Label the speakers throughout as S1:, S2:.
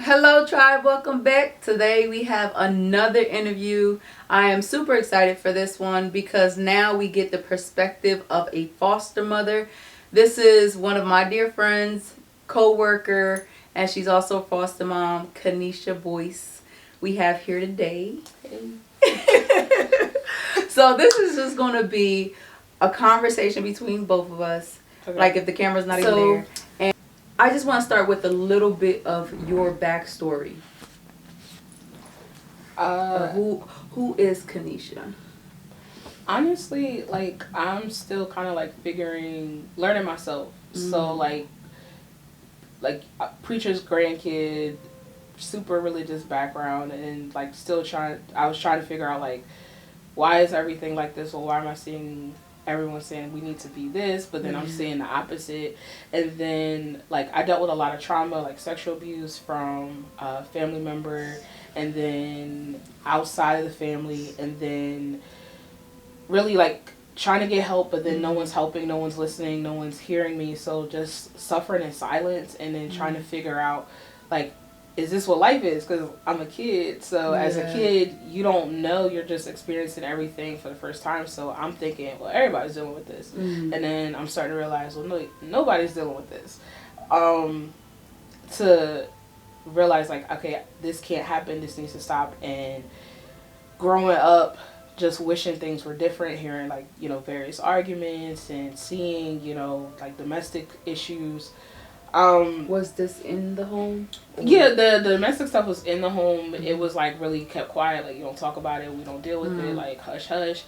S1: Hello, tribe. Welcome back. Today we have another interview. I am super excited for this one because now we get the perspective of a foster mother. This is one of my dear friends, co-worker, and she's also a foster mom, Kanisha Boyce. We have here today. So this is just going to be a conversation between both of us. Okay. Like if the camera's not even there. And I just want to start with a little bit of your backstory. Who is Kanisha?
S2: Honestly, like I'm still kind of like learning myself. Mm-hmm. So like preacher's grandkid, super religious background, and like I was trying to figure out like why is everything like this, or why am I seeing everyone saying we need to be this, but then I'm seeing the opposite. And then like I dealt with a lot of trauma, like sexual abuse from a family member, and then outside of the family, and then really like trying to get help, but then no one's helping, no one's listening, no one's hearing me. So just suffering in silence, and then trying to figure out like, is this what life is? Because I'm a kid. So as a kid, you don't know. You're just experiencing everything for the first time. So I'm thinking, well, everybody's dealing with this. And then I'm starting to realize, well, no, nobody's dealing with this. To realize, like, okay, this can't happen. This needs to stop. And growing up, just wishing things were different, hearing, like, you know, various arguments and seeing, you know, like, domestic issues.
S1: Was this in the home?
S2: Yeah, the domestic stuff was in the home. Mm-hmm. It was like really kept quiet, like you don't talk about it, we don't deal with it, like hush hush.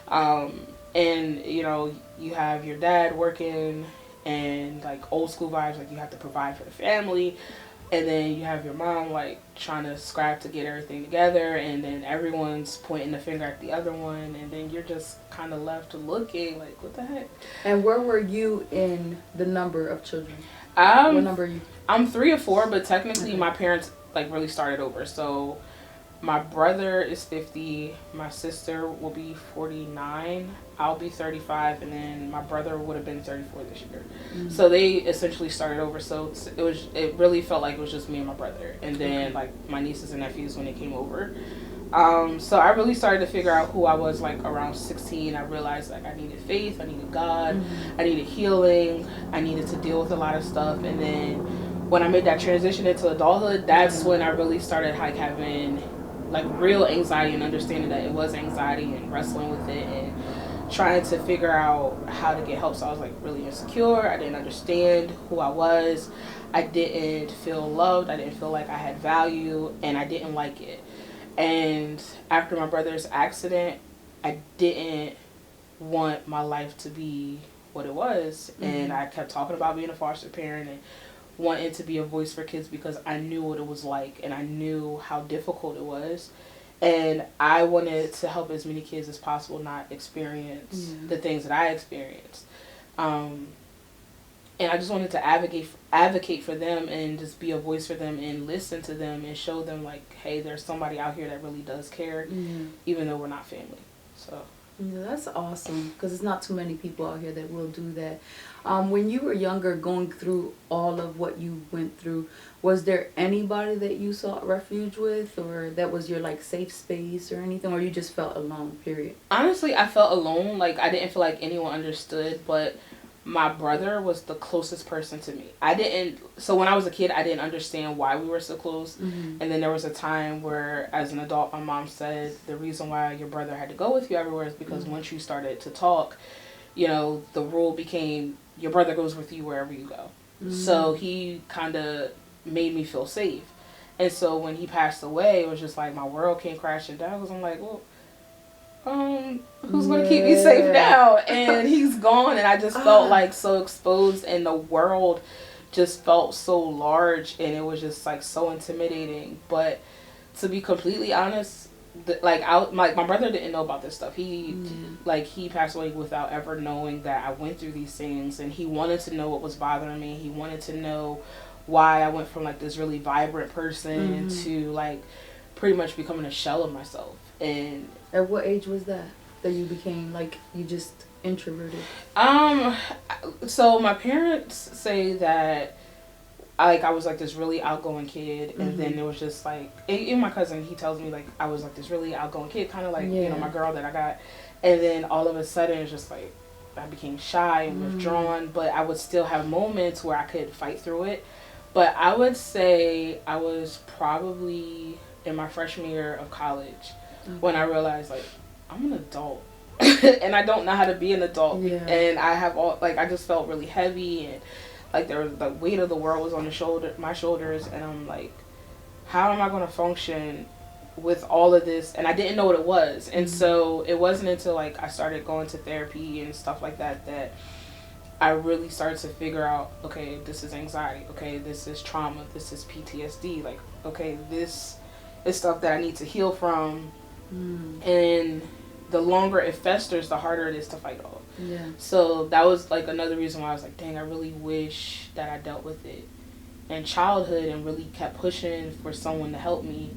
S2: And you know, you have your dad working and like old school vibes, like you have to provide for the family, and then you have your mom like trying to scrap to get everything together, and then everyone's pointing the finger at the other one, and then you're just kind of left looking like, what the heck?
S1: And where were you in the number of children?
S2: What
S1: number are you?
S2: I'm 3 or 4, but technically my parents like really started over. So my brother is 50, my sister will be 49, I'll be 35, and then my brother would have been 34 this year. Mm-hmm. So they essentially started over. So it really felt like it was just me and my brother, and then like my nieces and nephews when they came over. So I really started to figure out who I was like around 16. I realized like I needed faith, I needed God, I needed healing, I needed to deal with a lot of stuff. And then when I made that transition into adulthood, that's when I really started like having like real anxiety and understanding that it was anxiety, and wrestling with it and trying to figure out how to get help. So I was like really insecure. I didn't understand who I was. I didn't feel loved. I didn't feel like I had value, and I didn't like it. And after my brother's accident, I didn't want my life to be what it was. Mm-hmm. And I kept talking about being a foster parent and wanting to be a voice for kids because I knew what it was like, and I knew how difficult it was. And I wanted to help as many kids as possible not experience the things that I experienced. And I just wanted to advocate for them and just be a voice for them and listen to them and show them like, hey, there's somebody out here that really does care, even though we're not family. So
S1: yeah, that's awesome, because it's not too many people out here that will do that. When you were younger, going through all of what you went through, was there anybody that you sought refuge with, or that was your like safe space or anything, or you just felt alone, period?
S2: Honestly, I felt alone. Like I didn't feel like anyone understood, but my brother was the closest person to me. So when I was a kid, I didn't understand why we were so close. Mm-hmm. And then there was a time where, as an adult, my mom said, the reason why your brother had to go with you everywhere is because once you started to talk, you know, the rule became your brother goes with you wherever you go. Mm-hmm. So he kind of made me feel safe. And so when he passed away, it was just like my world came crashing down, because I'm like, well, who's going to keep me safe now? And he's gone, and I just felt like so exposed, and the world just felt so large, and it was just like so intimidating. But to be completely honest, my brother didn't know about this stuff. He passed away without ever knowing that I went through these things, and he wanted to know what was bothering me. He wanted to know why I went from like this really vibrant person to like pretty much becoming a shell of myself. And
S1: at what age was that you became like you just introverted?
S2: So my parents say that I was like this really outgoing kid, and then it was just like, even my cousin, he tells me like I was like this really outgoing kid, kind of like my girl that I got, and then all of a sudden it's just like I became shy and withdrawn, but I would still have moments where I could fight through it. But I would say I was probably in my freshman year of college when I realized like I'm an adult and I don't know how to be an adult, and I have all like I just felt really heavy, and like there was the weight of the world was on my shoulders, and I'm like, how am I going to function with all of this? And I didn't know what it was, and so it wasn't until like I started going to therapy and stuff like that that I really started to figure out, okay, this is anxiety, okay, this is trauma, this is PTSD, like, okay, this is stuff that I need to heal from, and the longer it festers, the harder it is to fight off. Yeah. So that was like another reason why I was like, dang, I really wish that I dealt with it in childhood and really kept pushing for someone to help me,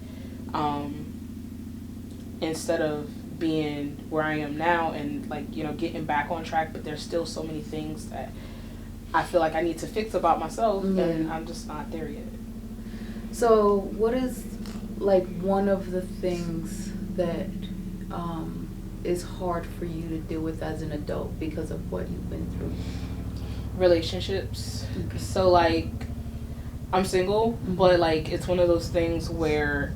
S2: instead of being where I am now and like, you know, getting back on track. But there's still so many things that I feel like I need to fix about myself, and I'm just not there yet.
S1: So what is like one of the things that is hard for you to deal with as an adult because of what you've been through?
S2: Relationships. So like I'm single, but like it's one of those things where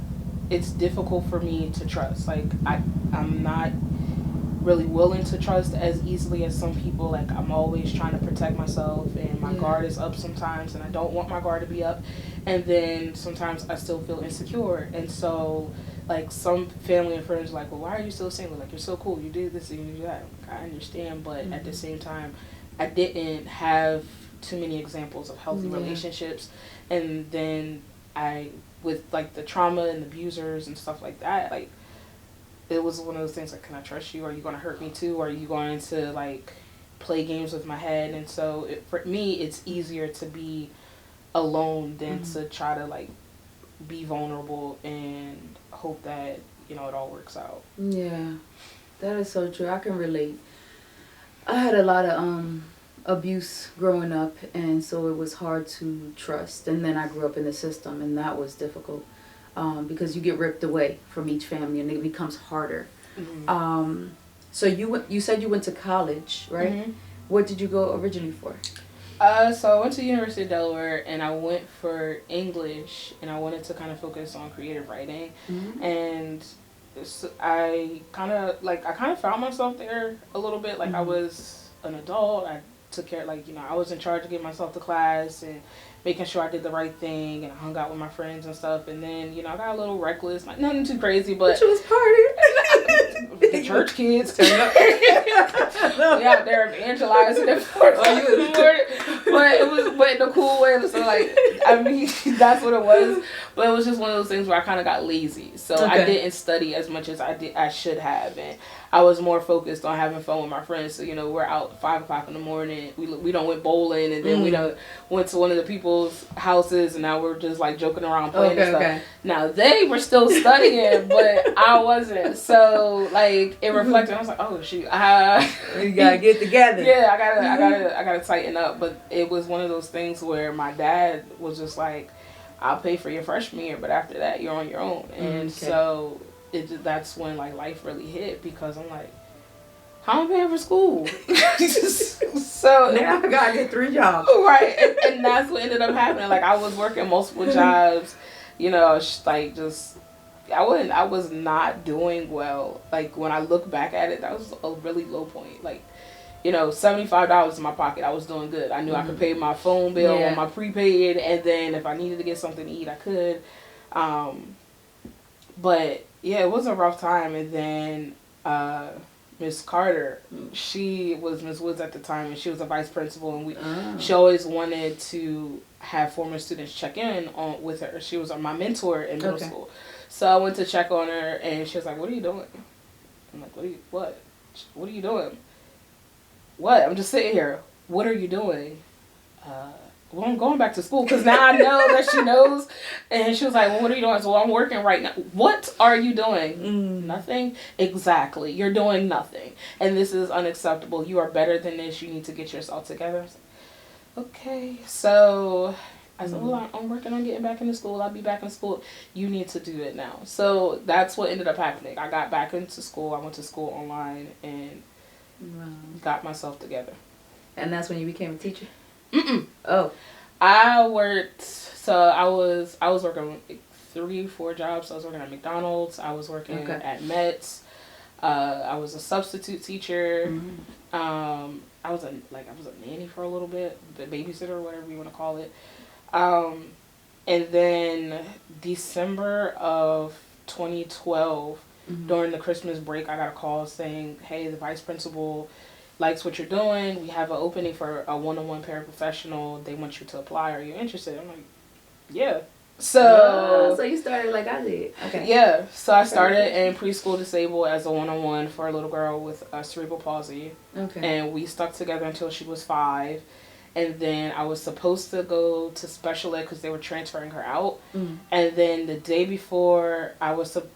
S2: it's difficult for me to trust. Like I'm not really willing to trust as easily as some people. Like I'm always trying to protect myself, and my guard is up sometimes, and I don't want my guard to be up, and then sometimes I still feel insecure. And so like some family and friends are like, well, why are you still single? Like, you're so cool, you did this and you did that. I understand, but at the same time I didn't have too many examples of healthy relationships. And then I, with like the trauma and abusers and stuff like that, like it was one of those things like, can I trust you? Are you going to hurt me too? Are you going to like play games with my head? And so for me, it's easier to be alone than to try to like be vulnerable and hope that, you know, it all works out.
S1: Yeah, that is so true. I can relate. I had a lot of abuse growing up, and so it was hard to trust. And then I grew up in the system, and that was difficult because you get ripped away from each family, and it becomes harder. So you said you went to college, right? What did you go originally for?
S2: So I went to the University of Delaware, and I went for English, and I wanted to kind of focus on creative writing. And so I kind of found myself there a little bit. Like I was an adult. I took care, like, you know, I was in charge of getting myself to class and making sure I did the right thing, and I hung out with my friends and stuff. And then, you know, I got a little reckless, like nothing too crazy, but
S1: you was partying.
S2: The church kids turned up. We out there evangelizing at 4 o'clock in the morning. But it was, but in a cool way. So like, I mean, that's what it was. But it was just one of those things where I kind of got lazy. So I didn't study as much as I should have, and I was more focused on having fun with my friends. So, you know, we're out at 5 o'clock in the morning. We don't went bowling, and then we don't went to one of the people's houses, and now we're just like joking around playing and stuff. Now they were still studying, but I wasn't. So like it reflected. I was like, oh shoot,
S1: you gotta get together.
S2: Yeah, I gotta tighten up. But it was one of those things where my dad was just like, I'll pay for your freshman year, but after that you're on your own. And so that's when like life really hit, because I'm like, how am I paying for school? So
S1: now I gotta get 3 jobs.
S2: Right, and that's what ended up happening. Like I was working multiple jobs, you know, like just I was not doing well. Like when I look back at it, that was a really low point. Like, you know, $75 in my pocket, I was doing good. I knew I could pay my phone bill on my prepaid, and then if I needed to get something to eat, I could. But yeah, it was a rough time. And then Miss Carter, she was Miss Woods at the time, and she was a vice principal, and she always wanted to have former students check in on with her. She was my mentor in middle school. So I went to check on her, and she was like, what are you doing? I'm like, what? What are you doing? What? I'm just sitting here. What are you doing? Well, I'm going back to school, because now I know that she knows. And she was like, well, what are you doing? So, well, I'm working right now. What are you doing? Nothing? Exactly. You're doing nothing. And this is unacceptable. You are better than this. You need to get yourself together. I was like, okay. So I said, well, I'm working on getting back into school. I'll be back in school. You need to do it now. So that's what ended up happening. I got back into school. I went to school online and got myself together.
S1: And that's when you became a teacher?
S2: Mm-mm.
S1: Oh.
S2: I worked, so I was working like 3-4 jobs. I was working at McDonald's. I was working at Mets. I was a substitute teacher. I was a nanny for a little bit, the babysitter, whatever you want to call it. And then December of 2012, during the Christmas break, I got a call saying, hey, the vice principal likes what you're doing. We have an opening for a one-on-one paraprofessional. They want you to apply. Are you interested? I'm like, yeah. So
S1: you started like I did. Okay.
S2: Yeah. So I started in preschool disabled as a one-on-one for a little girl with cerebral palsy.
S1: Okay.
S2: And we stuck together until she was 5. And then I was supposed to go to special ed because they were transferring her out. And then the day before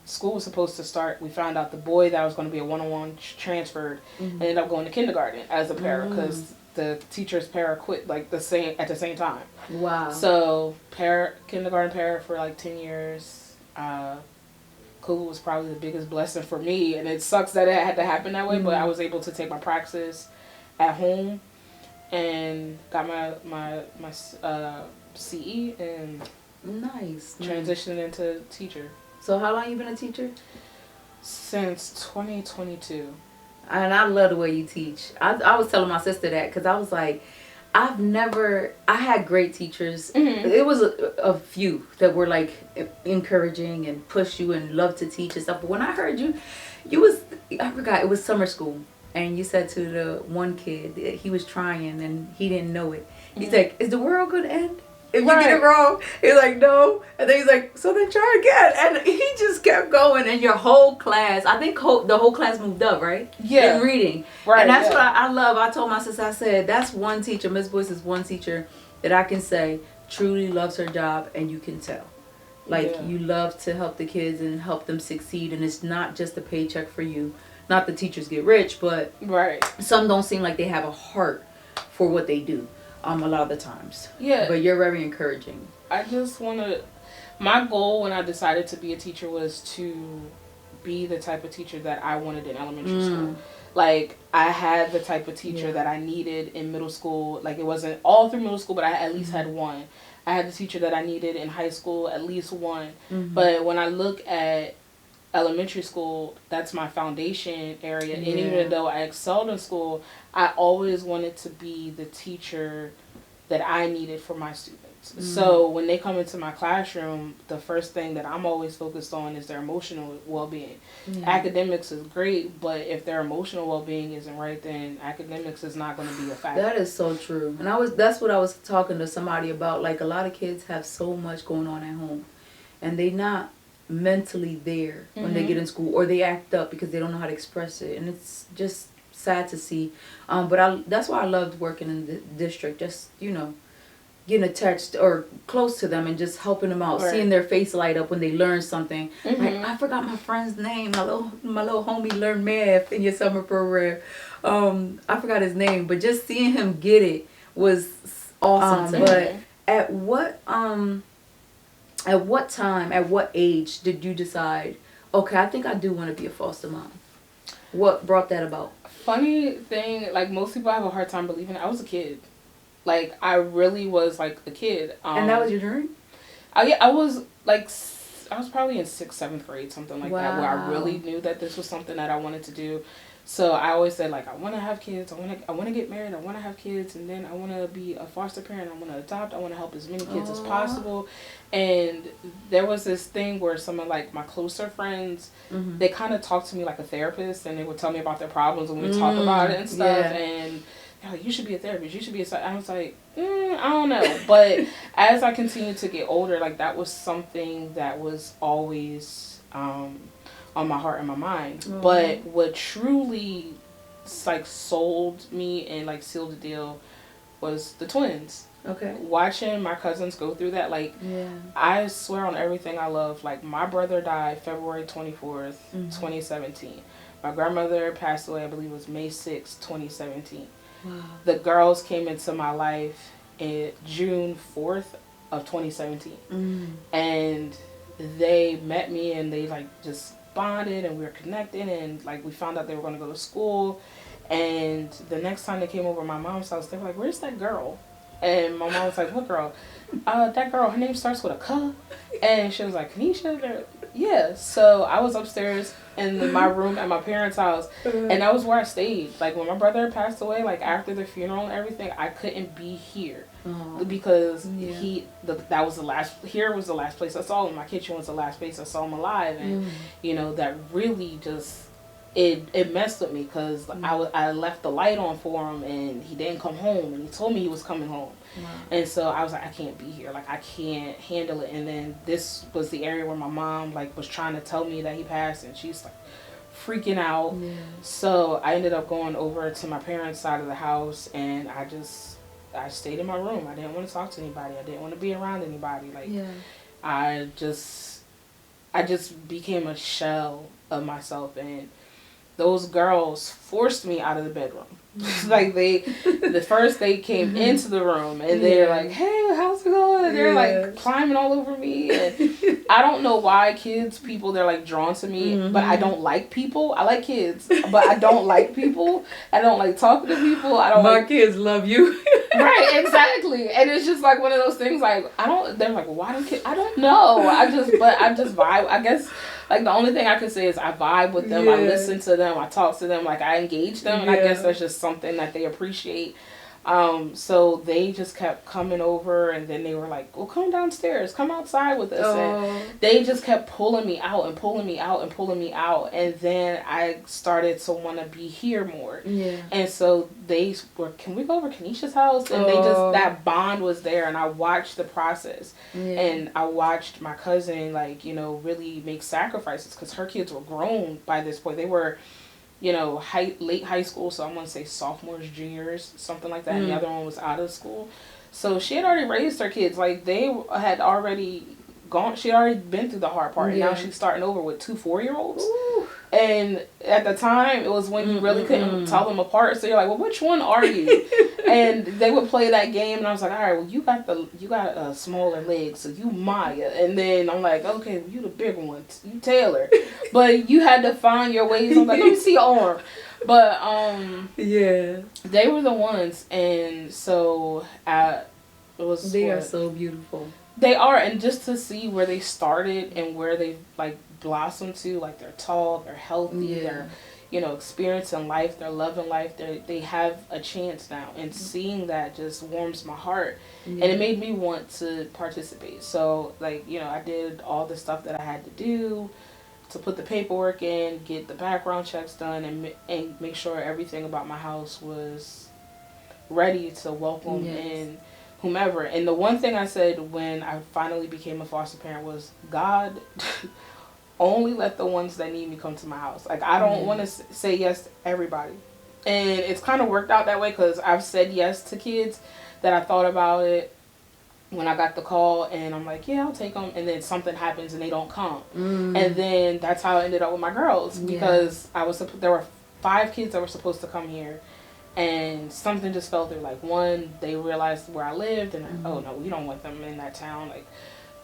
S2: school was supposed to start, we found out the boy that was going to be a one-on-one transferred and ended up going to kindergarten as a para because the teacher's para quit like at the same time.
S1: Wow.
S2: So kindergarten para for like 10 years. School was probably the biggest blessing for me, and it sucks that it had to happen that way. But I was able to take my praxis at home. And got my CE and transitioned into teacher.
S1: So how long you been a teacher?
S2: Since 2022.
S1: And I love the way you teach. I was telling my sister that because I was like, I had great teachers. It was a few that were like encouraging and push you and love to teach and stuff. But when I heard I forgot, it was summer school. And you said to the one kid, he was trying and he didn't know it. He's like, is the world going to end if you get it wrong? He's like, no. And then he's like, so then try again. And he just kept going. And your whole class, I think the whole class moved up, right?
S2: Yeah.
S1: In reading.
S2: Right.
S1: And that's what I love. I told my sister, I said, that's one teacher, Miss Boyce is one teacher that I can say truly loves her job, and you can tell. Like, you love to help the kids and help them succeed. And it's not just a paycheck for you. Not the teachers get rich, but some don't seem like they have a heart for what they do a lot of the times. Yeah. But you're very encouraging.
S2: I just want to... My goal when I decided to be a teacher was to be the type of teacher that I wanted in elementary school. Like, I had the type of teacher that I needed in middle school. Like, it wasn't all through middle school, but I at least had one. I had the teacher that I needed in high school, at least one. But when I look at elementary school, that's my foundation area. And even though I excelled in school, I always wanted to be the teacher that I needed for my students. So when they come into my classroom, the first thing that I'm always focused on is their emotional well-being. Academics is great, but if their emotional well-being isn't right, then academics is not going to be a factor.
S1: That is so true. And that's what I was talking to somebody about. Like, a lot of kids have so much going on at home, and they not mentally there when they get in school, or they act up because they don't know how to express it, and it's just sad to see. But that's why I loved working in the district, just getting attached or close to them and just helping them out, seeing their face light up when they learn something. Like, I forgot my friend's name. My little homie learned math in your summer program. I forgot his name, but just seeing him get it was awesome. But at what time, at what age did you decide, okay, I think I do want to be a foster mom? What brought that about?
S2: Funny thing, like, most people have a hard time believing it. I was a kid. Like, I really was, like, a kid.
S1: And that was your dream?
S2: I was probably in 6th, 7th grade, something like that, where I really knew that this was something that I wanted to do. So I always said, like, I want to have kids. I want to get married. I want to have kids. And then I want to be a foster parent. I want to adopt. I want to help as many kids as possible. And there was this thing where some of, like, my closer friends, they kind of talked to me like a therapist. And they would tell me about their problems and we would talk about it and stuff. And they're like, you should be a therapist. You should be I was like, I don't know. But as I continued to get older, like, that was something that was always... on my heart and my mind. But what truly like sold me and like sealed the deal was the twins. Okay. Watching my cousins go through that, like, I swear on everything I love, like, my brother died February 24th, 2017. My grandmother passed away, I believe it was May 6th, 2017. Wow. The girls came into my life in June 4th of 2017. And they met me and they like just bonded and we were connected, and like we found out they were going to go to school. And the next time they came over to my mom's house, they were like, "Where's that girl?" And my mom was like, "What girl?" That girl, her name starts with a K. And she was like, "Kanisha?" Yeah. So I was upstairs in my room at my parents' house, and that was where I stayed. Like when my brother passed away, like after the funeral and everything, I couldn't be here because that was the last. Here was the last place I saw him. My kitchen was the last place I saw him alive, and that really just. It messed with me because I left the light on for him and he didn't come home, and he told me he was coming home. And so I was like, I can't be here, like I can't handle it. And then this was the area where my mom like was trying to tell me that he passed, and she's like freaking out. So I ended up going over to my parents' side of the house, and I stayed in my room. I didn't want to talk to anybody. I didn't want to be around anybody. Like I just became a shell of myself, and those girls forced me out of the bedroom. Like the first they came into the room and they're like, "Hey, how's it going?" And they're like climbing all over me. And I don't know why people, they're like drawn to me, but I don't like people. I like kids, but I don't like people. I don't like talking to people.
S1: My kids love you.
S2: Right, exactly. And it's just like one of those things like, they're like, "Well, why don't kids?" I don't know. I just vibe. I guess like the only thing I can say is I vibe with them. I listen to them. I talk to them. Like I engage them. And I guess that's just something that they appreciate. So they just kept coming over, and then they were like, "Well, come downstairs, come outside with us." And they just kept pulling me out and pulling me out and pulling me out. And then I started to want to be here more. And so they were, "Can we go over Kanisha's house?" And they just, that bond was there, and I watched the process. And I watched my cousin, like, really make sacrifices, because her kids were grown by this point. They were, late high school, so I'm going to say sophomores, juniors, something like that. And the other one was out of school. So she had already raised her kids. Like, they had already she had already been through the hard part. And now she's starting over with 2 4-year-olds. And at the time, it was when you really couldn't tell them apart. So you're like, "Well, which one are you?" And they would play that game, and I was like, "All right, well, you got a smaller leg, so you Maya." And then I'm like, "Okay, well, you the bigger one, you Taylor." But you had to find your ways. I'm like, "Let me see your arm." But they were the ones, and so it was.
S1: They are so beautiful.
S2: They are, and just to see where they started and where they like blossomed to, like they're tall, they're healthy, they're experiencing life, they're loving life, they have a chance now, and seeing that just warms my heart, and it made me want to participate. So like I did all the stuff that I had to do to put the paperwork in, get the background checks done, and make sure everything about my house was ready to welcome in whomever. And the one thing I said when I finally became a foster parent was, "God, only let the ones that need me come to my house." Like, I don't want to say yes to everybody. And it's kind of worked out that way, because I've said yes to kids that I thought about it when I got the call, and I'm like, "Yeah, I'll take them." And then something happens and they don't come. And then that's how I ended up with my girls, because there were 5 kids that were supposed to come here. And something just fell through. Like, one, they realized where I lived, and oh no, we don't want them in that town. Like,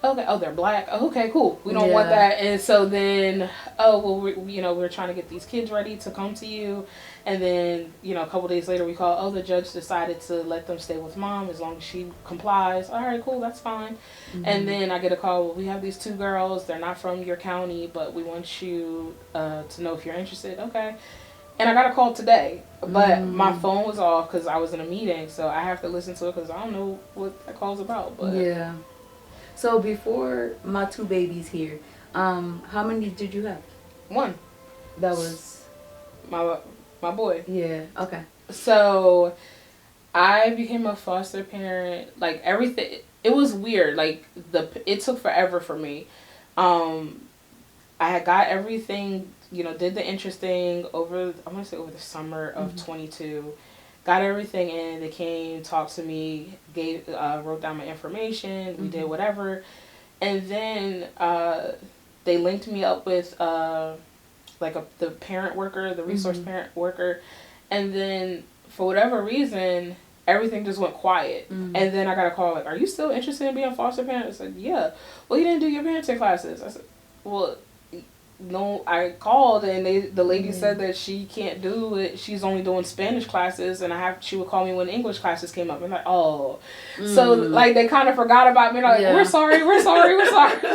S2: okay, they're black. Oh, okay, cool. We don't want that. And so then, we're trying to get these kids ready to come to you. And then, a couple days later, we call. The judge decided to let them stay with mom as long as she complies. All right, cool, that's fine. And then I get a call. "Well, we have these 2 girls. They're not from your county, but we want you to know if you're interested." Okay. And I got a call today, but my phone was off because I was in a meeting, so I have to listen to it because I don't know what that call's about. But
S1: So before my 2 babies here, how many did you have?
S2: 1.
S1: That was
S2: my boy.
S1: Yeah. Okay.
S2: So I became a foster parent. Like, everything, it was weird. Like, it took forever for me. I had got everything, did the interesting I want to say over the summer of 22. Got everything in. They came, talked to me, wrote down my information. We did whatever. And then they linked me up with the parent worker, the resource parent worker. And then for whatever reason, everything just went quiet. And then I got a call like, "Are you still interested in being a foster parent?" I said, "Yeah." "Well, you didn't do your parenting classes." I said, "Well, no." I called and the lady said that she can't do it. She's only doing Spanish classes, and she would call me when English classes came up. And like, oh, so like they kind of forgot about me. Like, we're sorry.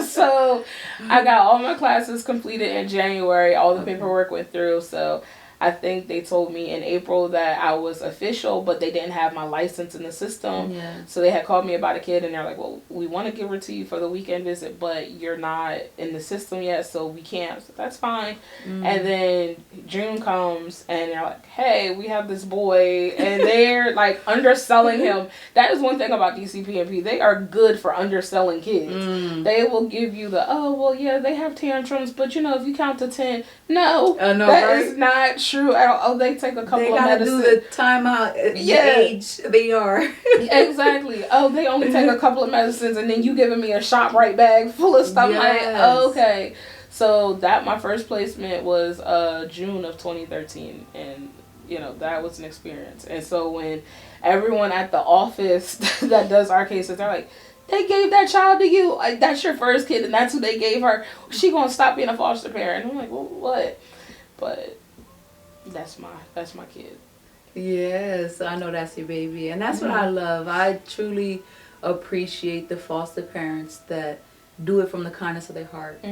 S2: So I got all my classes completed in January. All the paperwork went through. So I think they told me in April that I was official, but they didn't have my license in the system.
S1: Yeah.
S2: So they had called me about a kid, and they're like, "Well, we want to give her to you for the weekend visit, but you're not in the system yet, so we can't." So that's fine. And then June comes, and they're like, "Hey, we have this boy," and they're like underselling him. That is one thing about DCPMP. They are good for underselling kids. They will give you the, "Oh, well, yeah, they have tantrums, but you know, if you count to 10, no,
S1: no,
S2: that
S1: right?
S2: is not true at all. Oh, they take a couple
S1: they
S2: of medicines.
S1: They gotta do the timeout at the age they are.
S2: Exactly. Oh, they only take a couple of medicines, and then you giving me a ShopRite bag full of stuff. Like, okay. So my first placement was June of 2013, and you know, that was an experience. And so when everyone at the office that does our cases, they're like, "They gave that child to you. Like, that's your first kid, and that's who they gave her. She gonna stop being a foster parent?" And I'm like, "Well, what?" But that's my kid.
S1: Yes, I know that's your baby, and that's what I love. I truly appreciate the foster parents that do it from the kindness of their heart,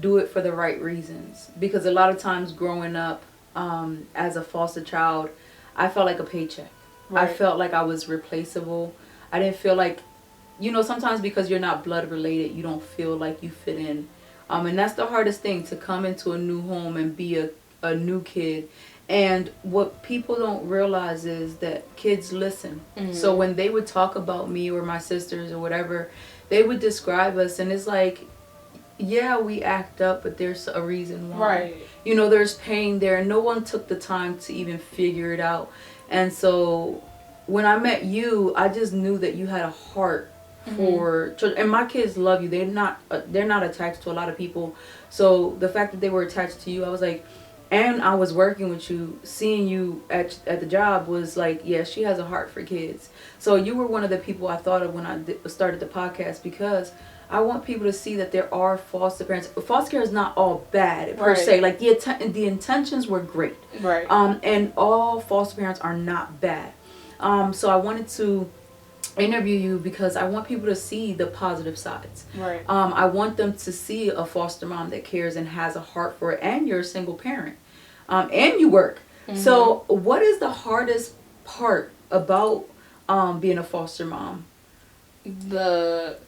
S1: do it for the right reasons. Because a lot of times growing up as a foster child, I felt like a paycheck. Right. I felt like I was replaceable. I didn't feel like, you know, sometimes because you're not blood related, you don't feel like you fit in. And that's the hardest thing, to come into a new home and be a new kid. And what people don't realize is that kids listen. So when they would talk about me or my sisters or whatever, they would describe us, and it's like, yeah, we act up, but there's a reason why. Right. You know, there's pain there, and no one took the time to even figure it out. And so when I met you, I just knew that you had a heart for children. And my kids love you. They're not attached to a lot of people. So the fact that they were attached to you, I was like, and I was working with you, seeing you at the job was like, yeah, she has a heart for kids. So you were one of the people I thought of when I started the podcast, because I want people to see that there are foster parents. Foster care is not all bad per se. Like the intentions were great. Right. And all foster parents are not bad. So I wanted to interview you because I want people to see the positive sides. Right. I want them to see a foster mom that cares and has a heart for it, and you're a single parent, and you work. So what is the hardest part about being a foster mom?
S2: There's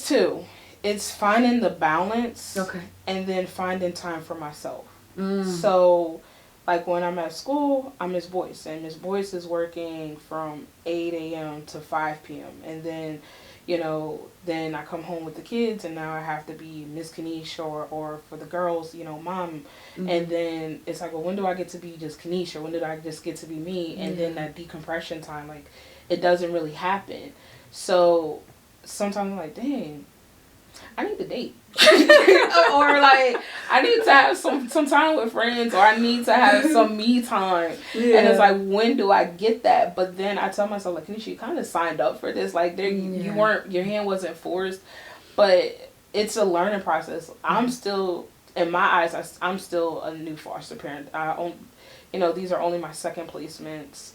S2: two. It's finding the balance. Okay. And then finding time for myself. So, like when I'm at school, I'm Miss Boyce, and Miss Boyce is working from 8 a.m. to 5 p.m. And then, you know, then I come home with the kids, and now I have to be Miss Kanisha or for the girls, you know, mom. And then it's like, well, when do I get to be just Kanisha? When did I just get to be me? And then that decompression time, like, it doesn't really happen. So sometimes I'm like, dang, I need to date. Or like, I need to have some time with friends, or I need to have some me time. Yeah. And it's like, when do I get that? But then I tell myself, like, Kanisha, you kind of signed up for this. Like, you weren't, your hand wasn't forced. But it's a learning process. I'm still, in my eyes, I'm still a new foster parent. You know, these are only my second placements.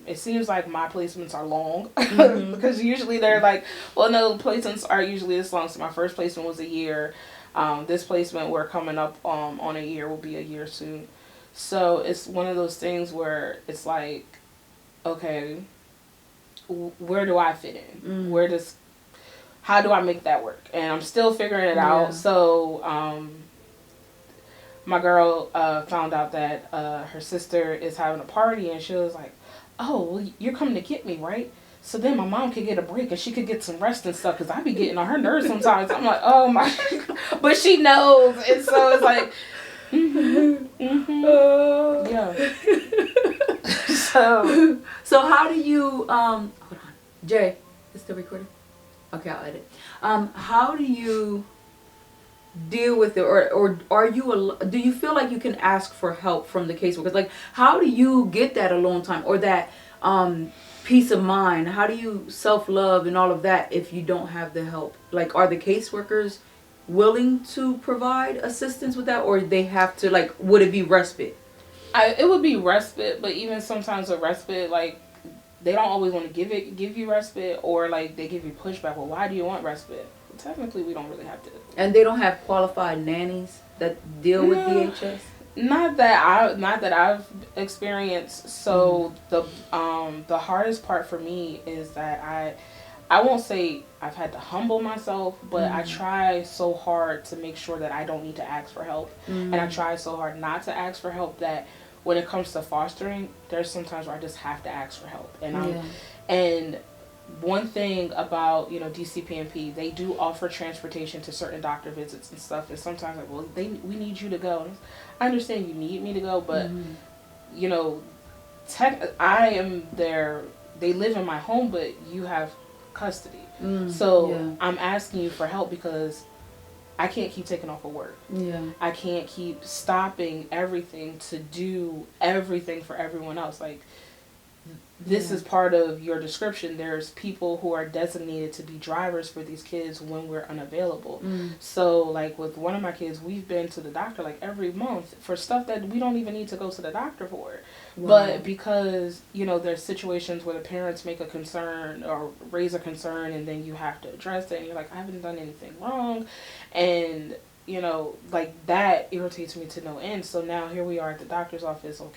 S2: It seems like my placements are long because usually they're like, well, no, placements are usually this long. So my first placement was a year. This placement we're coming up on a year, will be a year soon. So it's one of those things where it's like, okay, where do I fit in? How do I make that work? And I'm still figuring it out. So, my girl found out that her sister is having a party, and she was like, oh, well, you're coming to get me, right? So then my mom could get a break and she could get some rest and stuff, because I be getting on her nerves sometimes. I'm like, oh my, but she knows. And so it's like, yeah.
S1: So how do you, hold on, Jay, is still recording? Okay, I'll edit. How do you deal with it, or are you do you feel like you can ask for help from the caseworkers? Like, how do you get that alone time, or that peace of mind? How do you self-love and all of that if you don't have the help? Like, are the caseworkers willing to provide assistance with that, or they have to, like, would it be respite?
S2: It would be respite, but even sometimes a respite, like, they don't always want to give you respite, or like they give you pushback. Well, why do you want respite? Well, technically, we don't really have to.
S1: And they don't have qualified nannies that deal with DHS.
S2: Not that I've experienced. So the hardest part for me is that I won't say I've had to humble myself, but I try so hard to make sure that I don't need to ask for help, and I try so hard not to ask for help that when it comes to fostering, there's sometimes where I just have to ask for help. And one thing about, DCPNP, they do offer transportation to certain doctor visits and stuff. And sometimes like, well, we need you to go. I understand you need me to go, but I am there. They live in my home, but you have custody. I'm asking you for help because I can't keep taking off of work.
S1: Yeah.
S2: I can't keep stopping everything to do everything for everyone else. Like, this is part of your description. There's people who are designated to be drivers for these kids when we're unavailable. So, like, with one of my kids, we've been to the doctor, like, every month for stuff that we don't even need to go to the doctor for. Wow. But because, there's situations where the parents make a concern or raise a concern, and then you have to address it, and you're like, I haven't done anything wrong. And like, that irritates me to no end. So now here we are at the doctor's office. Oh,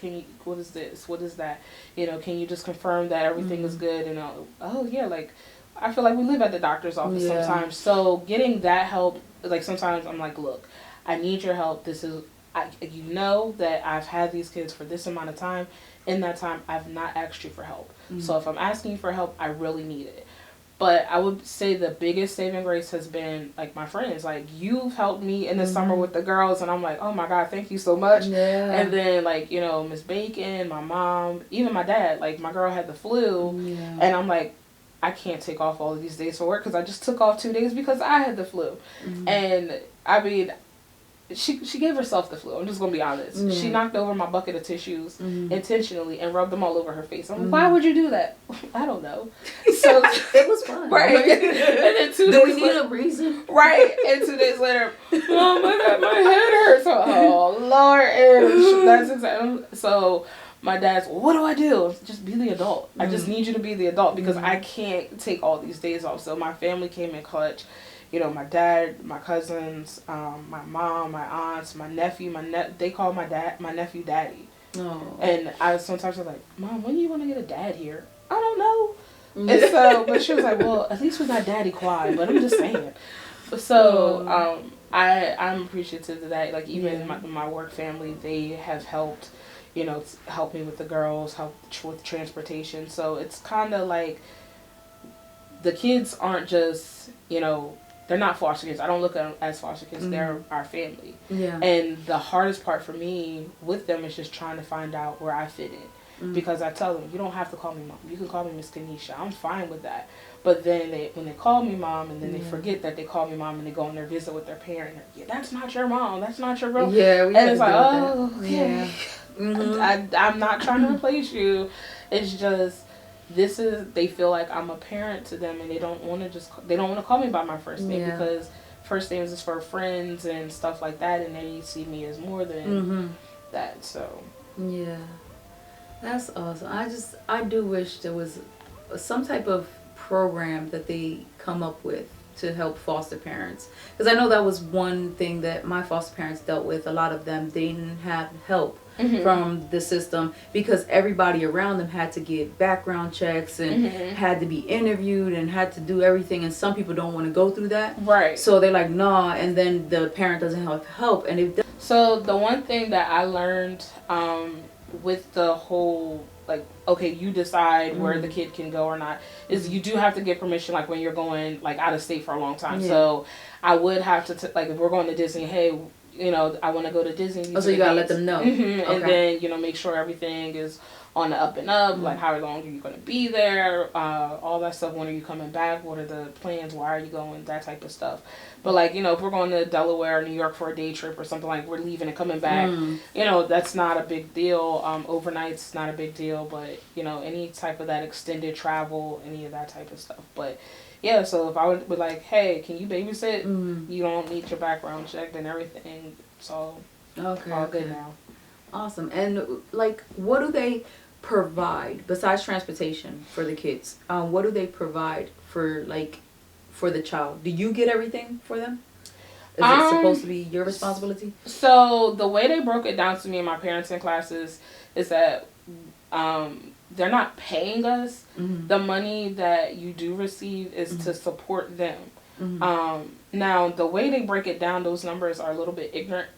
S2: what is this? What is that? Can you just confirm that everything is good? And oh yeah, like, I feel like we live at the doctor's office sometimes. So getting that help, like, sometimes I'm like, look, I need your help. This is, that I've had these kids for this amount of time. In that time, I've not asked you for help. So if I'm asking you for help, I really need it. But I would say the biggest saving grace has been, like, my friends. Like, you've helped me in the summer with the girls, and I'm like, oh my God, thank you so much. Yeah. And then, like, Miss Bacon, my mom, even my dad. Like, my girl had the flu, and I'm like, I can't take off all of these days for work because I just took off 2 days because I had the flu. And, I mean, she gave herself the flu. I'm just gonna be honest. She knocked over my bucket of tissues intentionally and rubbed them all over her face. I'm like, why would you do that? I don't know. So
S1: it was fun,
S2: right? And then 2 days
S1: do we need a reason?
S2: Right. And 2 days later, oh my God, my head hurts. Oh Lord, that's exactly. So my dad's, well, what do I do? Just be the adult. I just need you to be the adult because I can't take all these days off. So my family came in clutch. My dad, my cousins, my mom, my aunts, my nephew, they call my nephew daddy. Oh. And I sometimes was like, Mom, when do you want to get a dad here? I don't know. And so, but she was like, well, at least we got Daddy Quad, but I'm just saying. So, I'm appreciative of that. Like, even my work family, they have helped, help me with the girls, help with transportation. So it's kind of like the kids aren't just, they're not foster kids. I don't look at them as foster kids. They're our family. Yeah. And the hardest part for me with them is just trying to find out where I fit in. Because I tell them, you don't have to call me Mom. You can call me Miss Kanisha. I'm fine with that. But then when they call me Mom, and then they forget that they call me Mom, and they go on their visit with their parent. Yeah, that's not your mom. That's not your real. Yeah, and it's like, oh, okay. Yeah. I'm not trying to replace you. It's just, they feel like I'm a parent to them, and they don't want to call me by my first name because first names is for friends and stuff like that, and they see me as more than that. So
S1: yeah, that's awesome. I do wish there was some type of program that they come up with to help foster parents, because I know that was one thing that my foster parents dealt with. A lot of them, they didn't have help from the system because everybody around them had to get background checks and had to be interviewed and had to do everything, and some people don't want to go through that, right? So they're like, nah, and then the parent doesn't have help. And
S2: so the one thing that I learned with the whole, like, okay, you decide where the kid can go or not, is you do have to get permission, like, when you're going, like, out of state for a long time. So I would have to like, if we're going to Disney, hey, I want to go to Disney.
S1: So you gotta let them know.
S2: And then, make sure everything is on the up and up, like how long are you going to be there, all that stuff. When are you coming back? What are the plans? Why are you going? That type of stuff. But like, if we're going to Delaware or New York for a day trip or something, like we're leaving and coming back, that's not a big deal. Overnight's not a big deal, but any type of that extended travel, any of that type of stuff. But yeah, so if I would be like, hey, can you babysit? You don't need your background checked and everything. So all good now.
S1: Awesome. And like, what do they provide besides transportation for the kids? What do they provide for the child? Do you get everything for them? Is it supposed to be your responsibility?
S2: So the way they broke it down to me and my parents in classes is that they're not paying us. The money that you do receive is to support them. Now, the way they break it down, those numbers are a little bit ignorant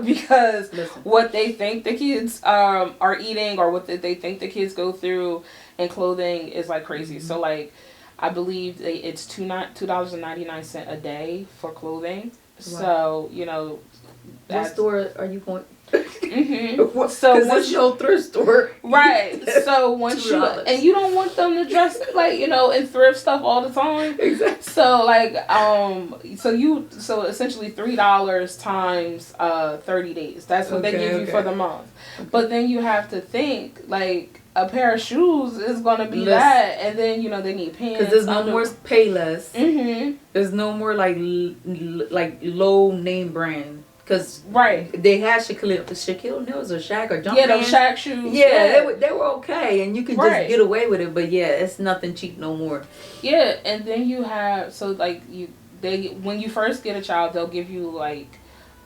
S2: because what they think the kids are eating or what they think the kids go through in clothing is like crazy. So like, I believe it's $2.99 a day for clothing. Wow. So,
S1: what store are you going?
S2: So
S1: once your thrift store,
S2: right? So once you don't want them to dress like in thrift stuff all the time.
S1: Exactly.
S2: So like so essentially $3 times 30 days. That's what they give you for the month. Okay. But then you have to think like a pair of shoes is gonna be that, and then they need pants.
S1: Because there's no more Payless. There's no more like low name brand. Because they had Shaquille O'Neal's or Shaq or Jumpman.
S2: Yeah, those Shaq shoes.
S1: Yeah, they were okay, and you can just get away with it. But yeah, it's nothing cheap no more.
S2: Yeah, and then you have when you first get a child, they'll give you like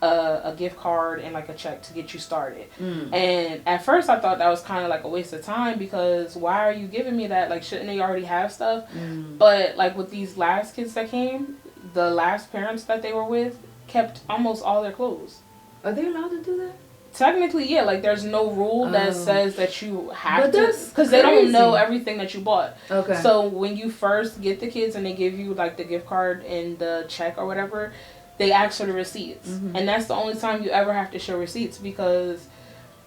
S2: a gift card and like a check to get you started. And at first I thought that was kind of like a waste of time because why are you giving me that? Like, shouldn't they already have stuff? But like with these last kids that came, the last parents that they were with kept almost all their clothes.
S1: Are they allowed to do that?
S2: Technically, yeah. Like, there's no rule that says that you have to, because they don't know everything that you bought. Okay. So when you first get the kids and they give you like the gift card and the check or whatever, they ask for the receipts, and that's the only time you ever have to show receipts because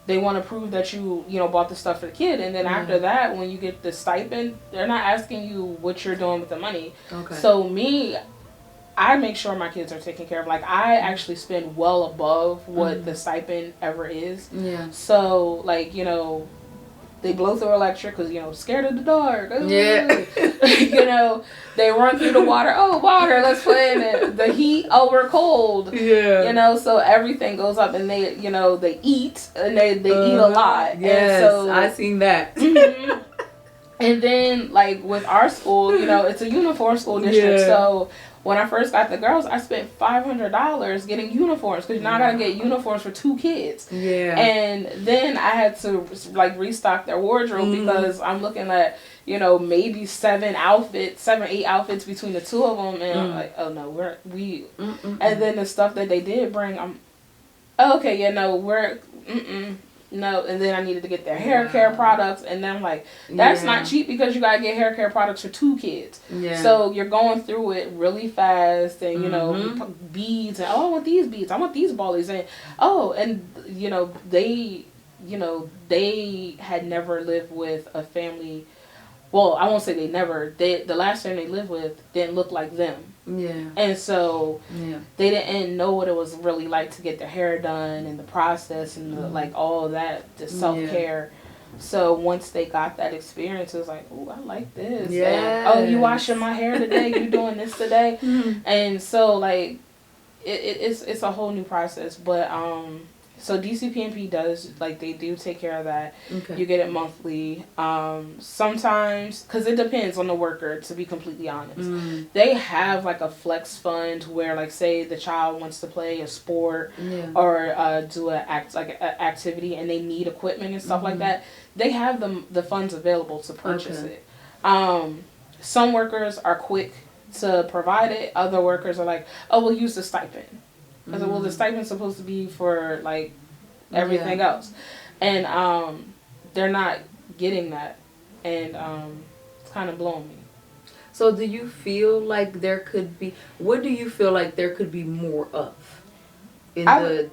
S2: they want to prove that you bought the stuff for the kid. And then after that, when you get the stipend, they're not asking you what you're doing with the money. Okay. So I make sure my kids are taken care of. Like, I actually spend well above what the stipend ever is. Yeah. So, like, they blow through electric because, scared of the dark. Ooh. Yeah. They run through the water. Oh, water, let's play in it. The heat, oh, we're cold. Yeah. So everything goes up and they, they eat and they eat a lot.
S1: Yes,
S2: and so,
S1: I seen that.
S2: And then, like, with our school, it's a uniform school district, so when I first got the girls, I spent $500 getting uniforms because now I gotta get uniforms for 2 kids. Yeah. And then I had to like restock their wardrobe because I'm looking at maybe 7 or 8 outfits between the 2 of them, and I'm like, oh no, we. And then the stuff that they did bring, no, and then I needed to get their hair care products, and then I'm like, that's not cheap because you gotta get hair care products for 2 kids. Yeah. So you're going through it really fast, and beads, and I want these beads, I want these ballies, and they had never lived with a family. Well, I won't say they never. The last family they lived with didn't look like them. Yeah. And so they didn't know what it was really like to get their hair done and the process and like all that, the self-care. So once they got that experience, it was like, oh, I like this. Yeah. Oh, you washing my hair today? You doing this today? And so like it's a whole new process. But so DCPNP does, like, they do take care of that. Okay. You get it monthly. Sometimes, because it depends on the worker, to be completely honest. They have, like, a flex fund where, like, say the child wants to play a sport or do an activity and they need equipment and stuff like that. They have the funds available to purchase it. Some workers are quick to provide it. Other workers are like, oh, we'll use the stipend. I said, well, the stipend's supposed to be for, like, everything else. And they're not getting that. And it's kind of blowing me.
S1: So do you feel like there could be, what do you feel like there could be more of? I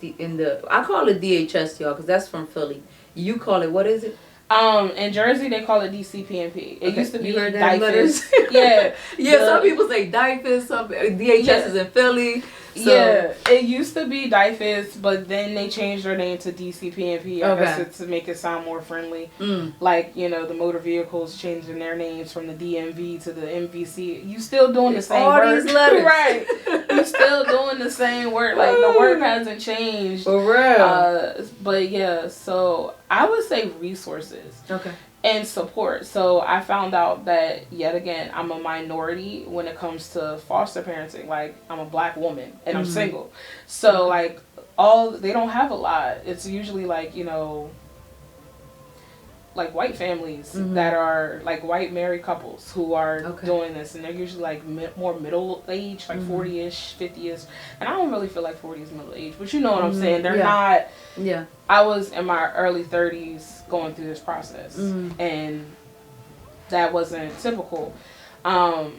S1: call it DHS, y'all, because that's from Philly. You call it, what is it?
S2: In Jersey they call it DCPNP. It used to be
S1: you heard that
S2: DIFUS.
S1: letters?
S2: Yeah.
S1: Yeah, some people say DIFUS, some DHS is in Philly. So.
S2: Yeah, it used to be DIFUS, but then they changed their name to DCPNP. I guess it's to make it sound more friendly. Like, you know, the motor vehicles changing their names from the DMV to the MVC. You still doing the same
S1: all
S2: work.
S1: These letters.
S2: Right. You still doing the same work. Like, the work hasn't changed.
S1: For real.
S2: But yeah, so I would say resources.
S1: Okay.
S2: And support. So I found out that, yet again, I'm a minority when it comes to foster parenting. Like, I'm a black woman and I'm single. So like, they don't have a lot. It's usually like, you know, like white families that are like white married couples who are doing this, and they're usually like more middle age, like 40ish, 50ish. And I don't really feel like 40 is middle age, but you know what I'm saying. They're not.
S1: Yeah.
S2: I was in my early 30s going through this process, and that wasn't typical. But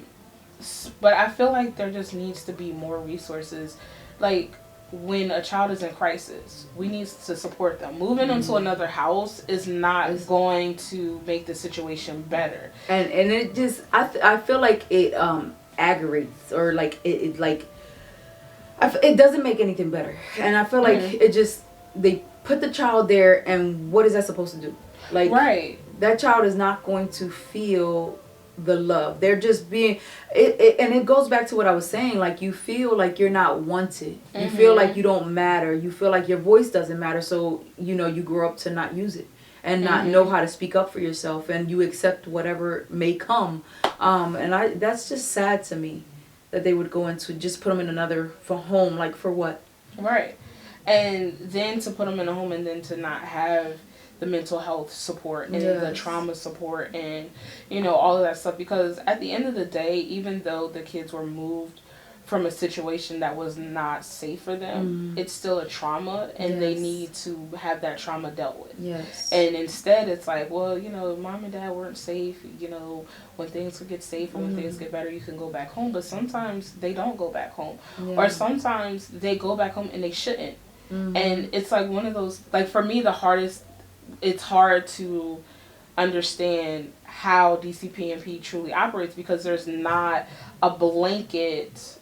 S2: I feel like there just needs to be more resources. Like, when a child is in crisis, we need to support them. Moving into another house is not going to make the situation better. And
S1: it just, I feel like it aggravates, or like it doesn't make anything better. And I feel like it just, they put the child there, and what is that supposed to do? Like, that child is not going to feel the love. They're just being and it goes back to what I was saying. Like, you feel like you're not wanted. You feel like you don't matter. You feel like your voice doesn't matter. So, you know, you grow up to not use it and not know how to speak up for yourself, and you accept whatever may come. And that's just sad to me that they would go into just put them in another home. Like, for what?
S2: Right. And then to put them in a home, and then to not have the mental health support and the trauma support and, you know, all of that stuff. Because at the end of the day, even though the kids were moved from a situation that was not safe for them, it's still a trauma, and they need to have that trauma dealt with.
S1: Yes.
S2: And instead it's like, well, you know, mom and dad weren't safe. You know, when things get safe and when things get better, you can go back home. But sometimes they don't go back home. Or sometimes they go back home and they shouldn't. And it's like one of those, like, for me, it's hard to understand how DCPNP truly operates, because there's not a blanket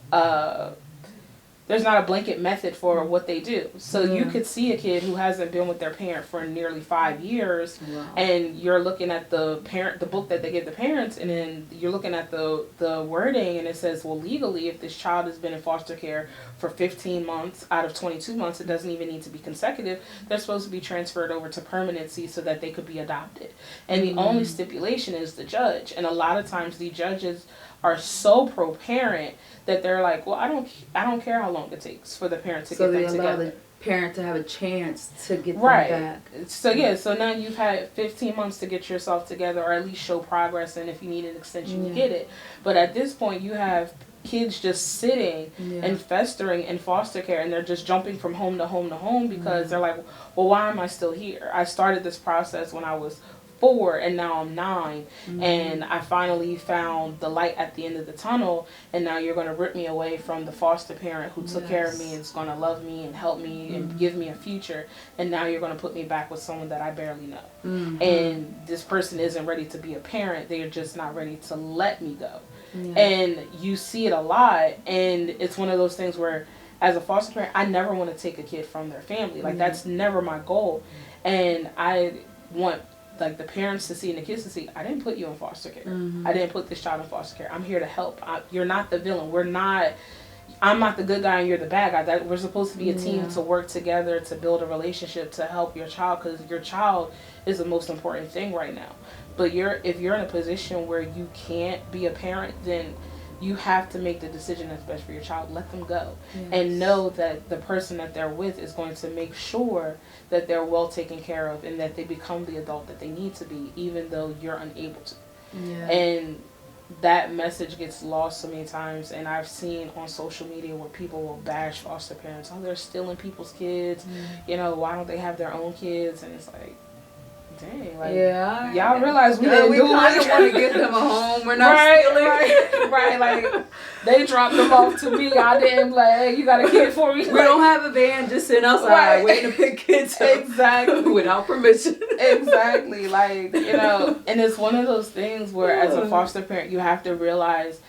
S2: method for what they do. So you could see a kid who hasn't been with their parent for nearly 5 years, and you're looking at the book that they give the parents, and then you're looking at the wording, and it says, well, legally, if this child has been in foster care for 15 months out of 22 months, it doesn't even need to be consecutive. They're supposed to be transferred over to permanency so that they could be adopted. And the only stipulation is the judge. And a lot of times the judges are so pro-parent that they're like, well, I don't care how long it takes for the parent to get them together. So they allow the
S1: parent to have a chance to get them back.
S2: So now you've had 15 months to get yourself together, or at least show progress, and if you need an extension, you get it. But at this point, you have kids just sitting and festering in foster care, and they're just jumping from home to home to home because they're like, well, why am I still here? I started this process when I was 4 and now I'm 9, and I finally found the light at the end of the tunnel, and now you're going to rip me away from the foster parent who took care of me and is going to love me and help me and give me a future, and now you're going to put me back with someone that I barely know. And this person isn't ready to be a parent. They're just not ready to let me go. And you see it a lot, and it's one of those things where, as a foster parent, I never want to take a kid from their family. Like, that's never my goal. And I want, like, the parents to see and the kids to see, I didn't put you in foster care. I didn't put this child in foster care. I'm here to help. You're not the villain. I'm not the good guy and you're the bad guy. We're supposed to be a team to work together to build a relationship to help your child, because your child is the most important thing right now. But if you're in a position where you can't be a parent, then you have to make the decision that's best for your child. Let them go. And know that the person that they're with is going to make sure that they're well taken care of, and that they become the adult that they need to be, even though you're unable to. And that message gets lost so many times. And I've seen on social media where people will bash foster parents. Oh, they're stealing people's kids. You know, why don't they have their own kids? And it's like, dang, like, y'all realize we kind of
S1: want to give them a home. We're not stealing.
S2: Right, like, They dropped them off to me. I didn't like, hey, you got a kid for me?
S1: We don't have a van, just sitting outside
S2: Right.
S1: waiting to pick kids up.
S2: Exactly.
S1: Without permission.
S2: Exactly. Like, you know, and it's one of those things where as a foster parent, you have to realize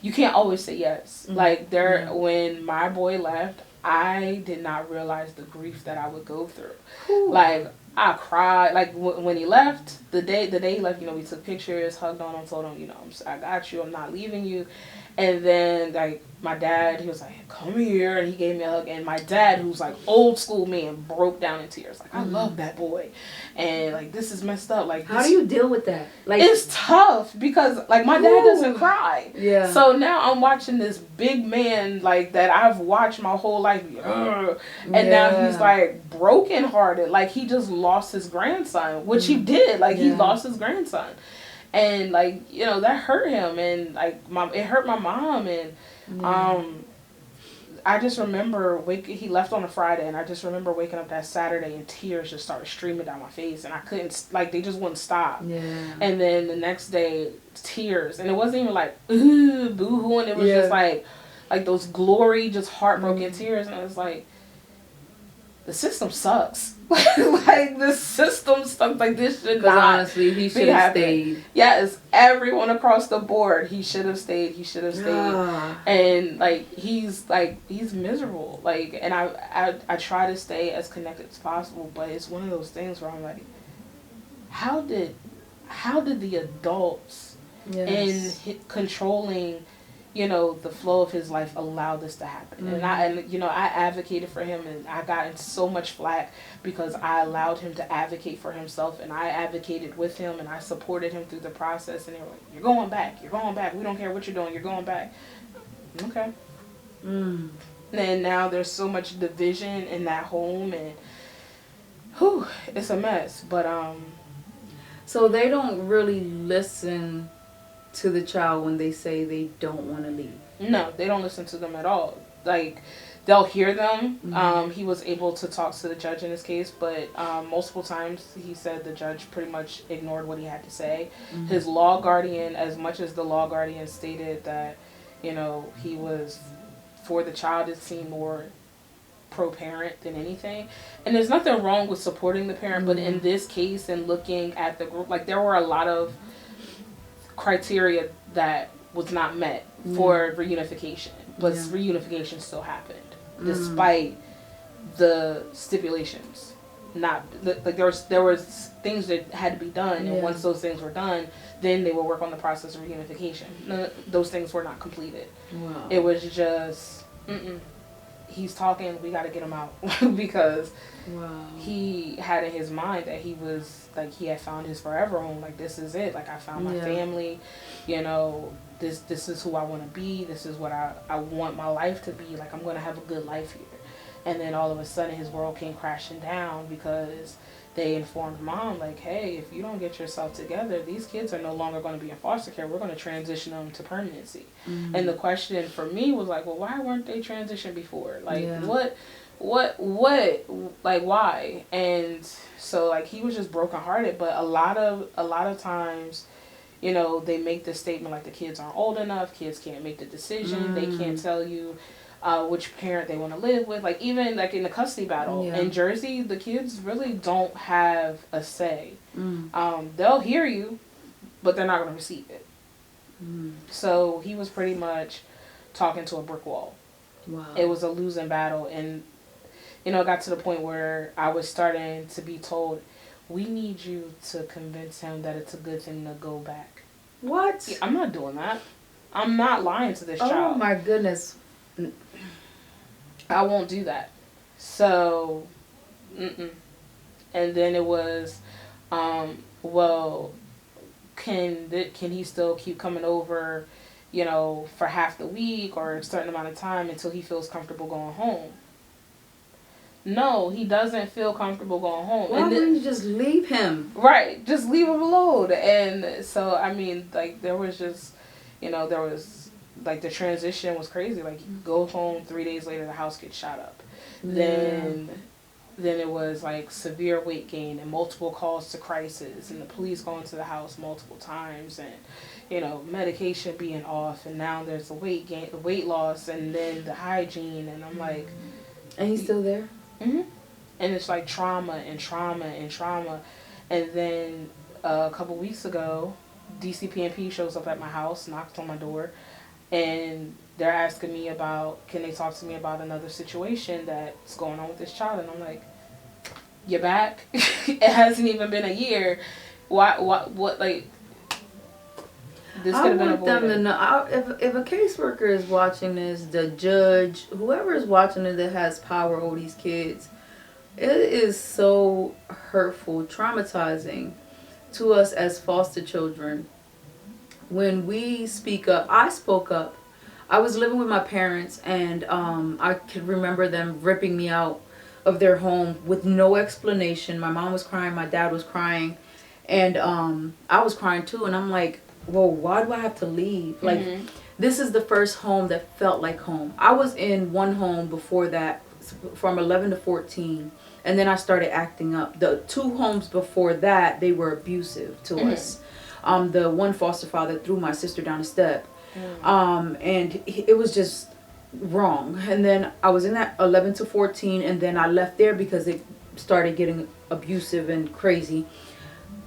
S2: you can't always say yes. Like, when my boy left, I did not realize the grief that I would go through. Ooh. Like, I cried. Like, when he left, the day he left, you know, we took pictures, hugged on him, told him, you know, I got you, I'm not leaving you. And then, like, my dad, he was like, come here, and he gave me a hug. And my dad, who's, like, old school man, broke down in tears. Like, I love that boy. And, like, this is messed up. Like,
S1: how do you deal with that? Like,
S2: it's tough because, like, my dad doesn't cry.
S1: Yeah.
S2: So now I'm watching this big man, like, that I've watched my whole life. And now he's, like, brokenhearted. Like, he just lost his grandson, which he did. Like, he lost his grandson. And, like, you know, that hurt him. And, like, it hurt my mom. And, I just remember he left on a Friday, and I just remember waking up that Saturday and tears just started streaming down my face, and I couldn't, like, they just wouldn't stop. Yeah. And then the next day, tears, and it wasn't even like, ooh, boo-hoo, and it was just like those glory, just heartbroken tears, and it was like, the system sucks. Like, the system sucks. Like, this should not.
S1: Honestly, he should have stayed.
S2: Yes, everyone across the board. He should have stayed. He should have stayed. And, like, he's miserable. Like, and I try to stay as connected as possible, but it's one of those things where I'm like, how did the adults in controlling, you know, the flow of his life allow this to happen? And you know, I advocated for him, and I got in so much flack because I allowed him to advocate for himself, and I advocated with him, and I supported him through the process, and they were like, you're going back, we don't care what you're doing, you're going back. Okay. And now there's so much division in that home, and it's a mess. But
S1: so they don't really listen to the child when they say they don't want to leave?
S2: No, they don't listen to them at all. Like, they'll hear them. He was able to talk to the judge in his case, but multiple times he said the judge pretty much ignored what he had to say. His law guardian, as much as the law guardian stated that, you know, he was for the child, it seemed more pro-parent than anything. And there's nothing wrong with supporting the parent, but in this case, and looking at the group, like, there were a lot of criteria that was not met for reunification, but reunification still happened despite the stipulations. Not like there was things that had to be done, and once those things were done, then they would work on the process of reunification. Those things were not completed. Wow. It was just he's talking, we got to get him out because he had in his mind that he was, like, he had found his forever home. Like, this is it. Like, I found my family, you know, this is who I want to be. This is what I want my life to be. Like, I'm going to have a good life here. And then all of a sudden his world came crashing down because they informed mom, like, hey, if you don't get yourself together, these kids are no longer going to be in foster care. We're going to transition them to permanency. And the question for me was like, well, why weren't they transitioned before? Like, what, like, why? And so, like, he was just brokenhearted. But a lot of times, you know, they make this statement like the kids aren't old enough, kids can't make the decision, they can't tell you which parent they want to live with. Like, even like in the custody battle in Jersey, the kids really don't have a say. They'll hear you, but they're not going to receive it. So he was pretty much talking to a brick wall. Wow. It was a losing battle, and, you know, it got to the point where I was starting to be told, we need you to convince him that it's a good thing to go back.
S1: What?
S2: Yeah, I'm not doing that. I'm not lying to this child.
S1: Oh my goodness.
S2: I won't do that. So, and then it was, well, can he still keep coming over, you know, for half the week or a certain amount of time until he feels comfortable going home? No, he doesn't feel comfortable going home.
S1: Why wouldn't you just leave him?
S2: Right, just leave him alone. And so, I mean, like, there was just, you know, there was, like, the transition was crazy. Like, you go home, 3 days later, the house gets shot up. Then then it was like severe weight gain and multiple calls to crisis and the police going to the house multiple times and, you know, medication being off, and now there's the weight gain, the weight loss, and then the hygiene, and I'm like,
S1: And he's still there?
S2: mm-hmm. And it's like trauma and trauma and trauma. And then a couple weeks ago, DCPNP shows up at my house, knocks on my door, and they're asking me about, can they talk to me about another situation that's going on with this child? And I'm like, you're back? It hasn't even been a year. What, like, this could have been avoided. I want them to
S1: know, if a caseworker is watching this, the judge, whoever is watching it that has power over these kids, it is so hurtful, traumatizing to us as foster children. When we speak up, I spoke up. I was living with my parents, and I could remember them ripping me out of their home with no explanation. My mom was crying, my dad was crying, and I was crying too. And I'm like, whoa, why do I have to leave? Like, this is the first home that felt like home. I was in one home before that, from 11 to 14, and then I started acting up. The 2 homes before that, they were abusive to us. The one foster father threw my sister down a step. And it was just wrong. And then I was in that 11 to 14, and then I left there because it started getting abusive and crazy.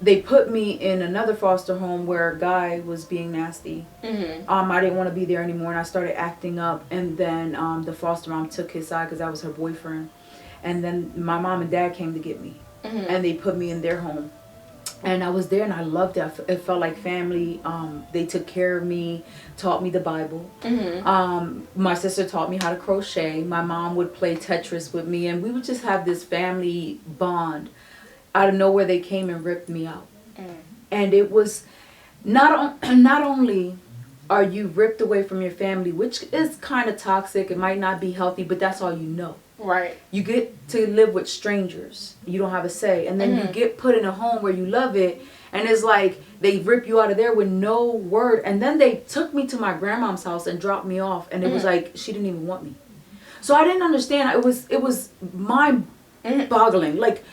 S1: They put me in another foster home where a guy was being nasty. I didn't want to be there anymore, and I started acting up. And then the foster mom took his side because I was her boyfriend. And then my mom and dad came to get me, and they put me in their home. And I was there, and I loved it. It felt like family. They took care of me, taught me the Bible. My sister taught me how to crochet. My mom would play Tetris with me, and we would just have this family bond. Out of nowhere, they came and ripped me out. And it was not only are you ripped away from your family, which is kind of toxic. It might not be healthy, but that's all you know.
S2: Right.
S1: You get to live with strangers. You don't have a say. And then you get put in a home where you love it. And it's like they rip you out of there with no word. And then they took me to my grandmom's house and dropped me off. And it was like she didn't even want me. So I didn't understand. It was mind-boggling. Like,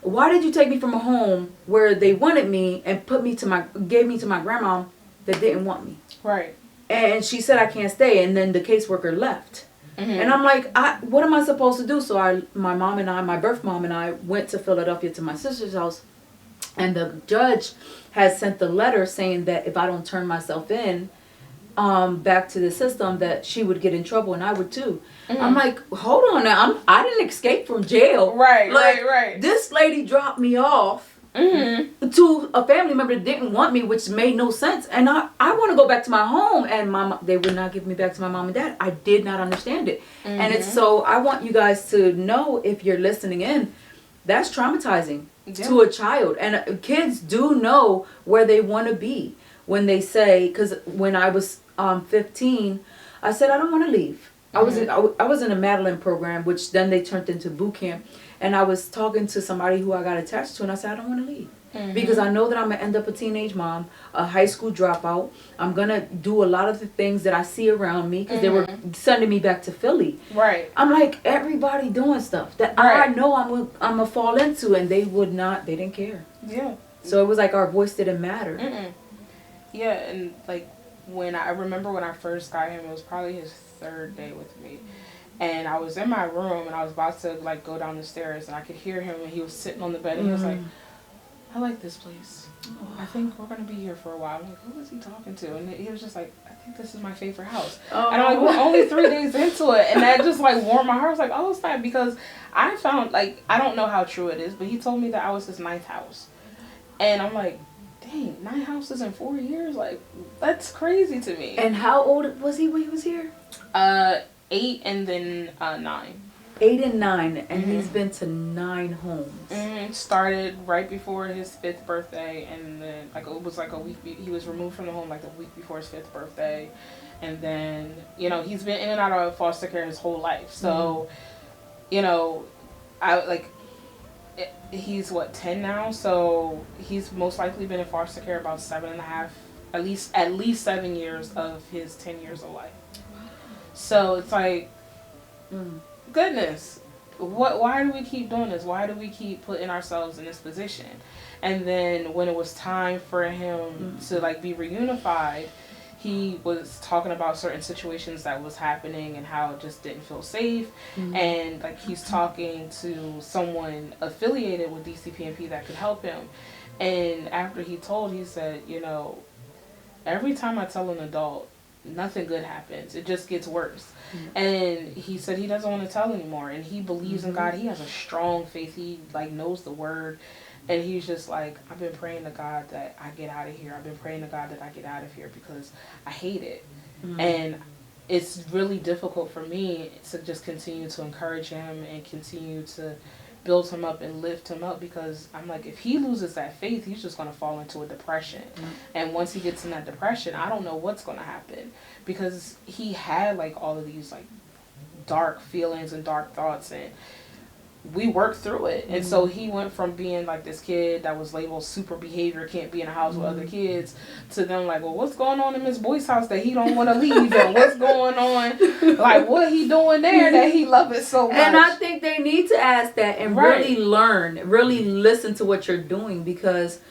S1: why did you take me from a home where they wanted me and gave me to my grandma that didn't want me?
S2: Right.
S1: And she said I can't stay. And then the caseworker left. And I'm like, what am I supposed to do? So my birth mom and I went to Philadelphia to my sister's house. And the judge had sent the letter saying that if I don't turn myself in back to the system, that she would get in trouble, and I would too. I'm like, hold on now. I didn't escape from jail.
S2: Right,
S1: like,
S2: right.
S1: This lady dropped me off to a family member that didn't want me, which made no sense. And I want to go back to my home, and they would not give me back to my mom and dad. I did not understand it. And it's so I want you guys to know, if you're listening in, that's traumatizing to a child. And kids do know where they want to be when they say, because when I was 15, I said I don't want to leave. I was in a Madeline program, which then they turned into boot camp. And I was talking to somebody who I got attached to, and I said, I don't want to leave. Because I know that I'm going to end up a teenage mom, a high school dropout. I'm going to do a lot of the things that I see around me, because they were sending me back to Philly.
S2: Right.
S1: I'm like, everybody doing stuff that I know I'm going to fall into, and they didn't care.
S2: Yeah.
S1: So it was like our voice didn't matter.
S2: Yeah, and like I remember when I first got him, it was probably his 3rd day with me. And I was in my room, and I was about to like go down the stairs, and I could hear him, and he was sitting on the bed, and he was like, I like this place. I think we're going to be here for a while. I'm like, who is he talking to? And he was just like, I think this is my favorite house. And I'm like, we're only 3 days into it. And that just like warmed my heart. I was like, oh, it's fine. Because I found, like, I don't know how true it is, but he told me that I was his 9th house. And I'm like, dang, 9 houses in 4 years? Like, that's crazy to me.
S1: And how old was he when he was here?
S2: 8 and then 9.
S1: 8 and 9, and he's been to 9 homes.
S2: Started right before his 5th birthday, and then like it was like a week. He was removed from the home like the week before his 5th birthday, and then he's been in and out of foster care his whole life. So, he's 10 now, so he's most likely been in foster care about 7.5, at least 7 years of his 10 years of life. So it's like. Goodness, why do we keep doing this? Why do we keep putting ourselves in this position? And then when it was time for him to like be reunified, he was talking about certain situations that was happening and how it just didn't feel safe. And like he's talking to someone affiliated with DCPMP that could help him. And after he said, you know, every time I tell an adult, nothing good happens. It just gets worse. And he said he doesn't want to tell anymore. And he believes in God. He has a strong faith. He like knows the word. And he's just like, I've been praying to God that I get out of here. I've been praying to God that I get out of here because I hate it. And it's really difficult for me to just continue to encourage him and continue to build him up and lift him up, because I'm like, if he loses that faith, he's just going to fall into a depression. And once he gets in that depression, I don't know what's going to happen, because he had like all of these like dark feelings and dark thoughts, and we worked through it. And so he went from being like this kid that was labeled super behavior, can't be in a house with other kids, to them like, well, what's going on in Miss Boy's house that he don't want to leave, and what's going on, like what he doing there that he love it so much.
S1: And I think they need to ask that and really learn, really listen to what you're doing, because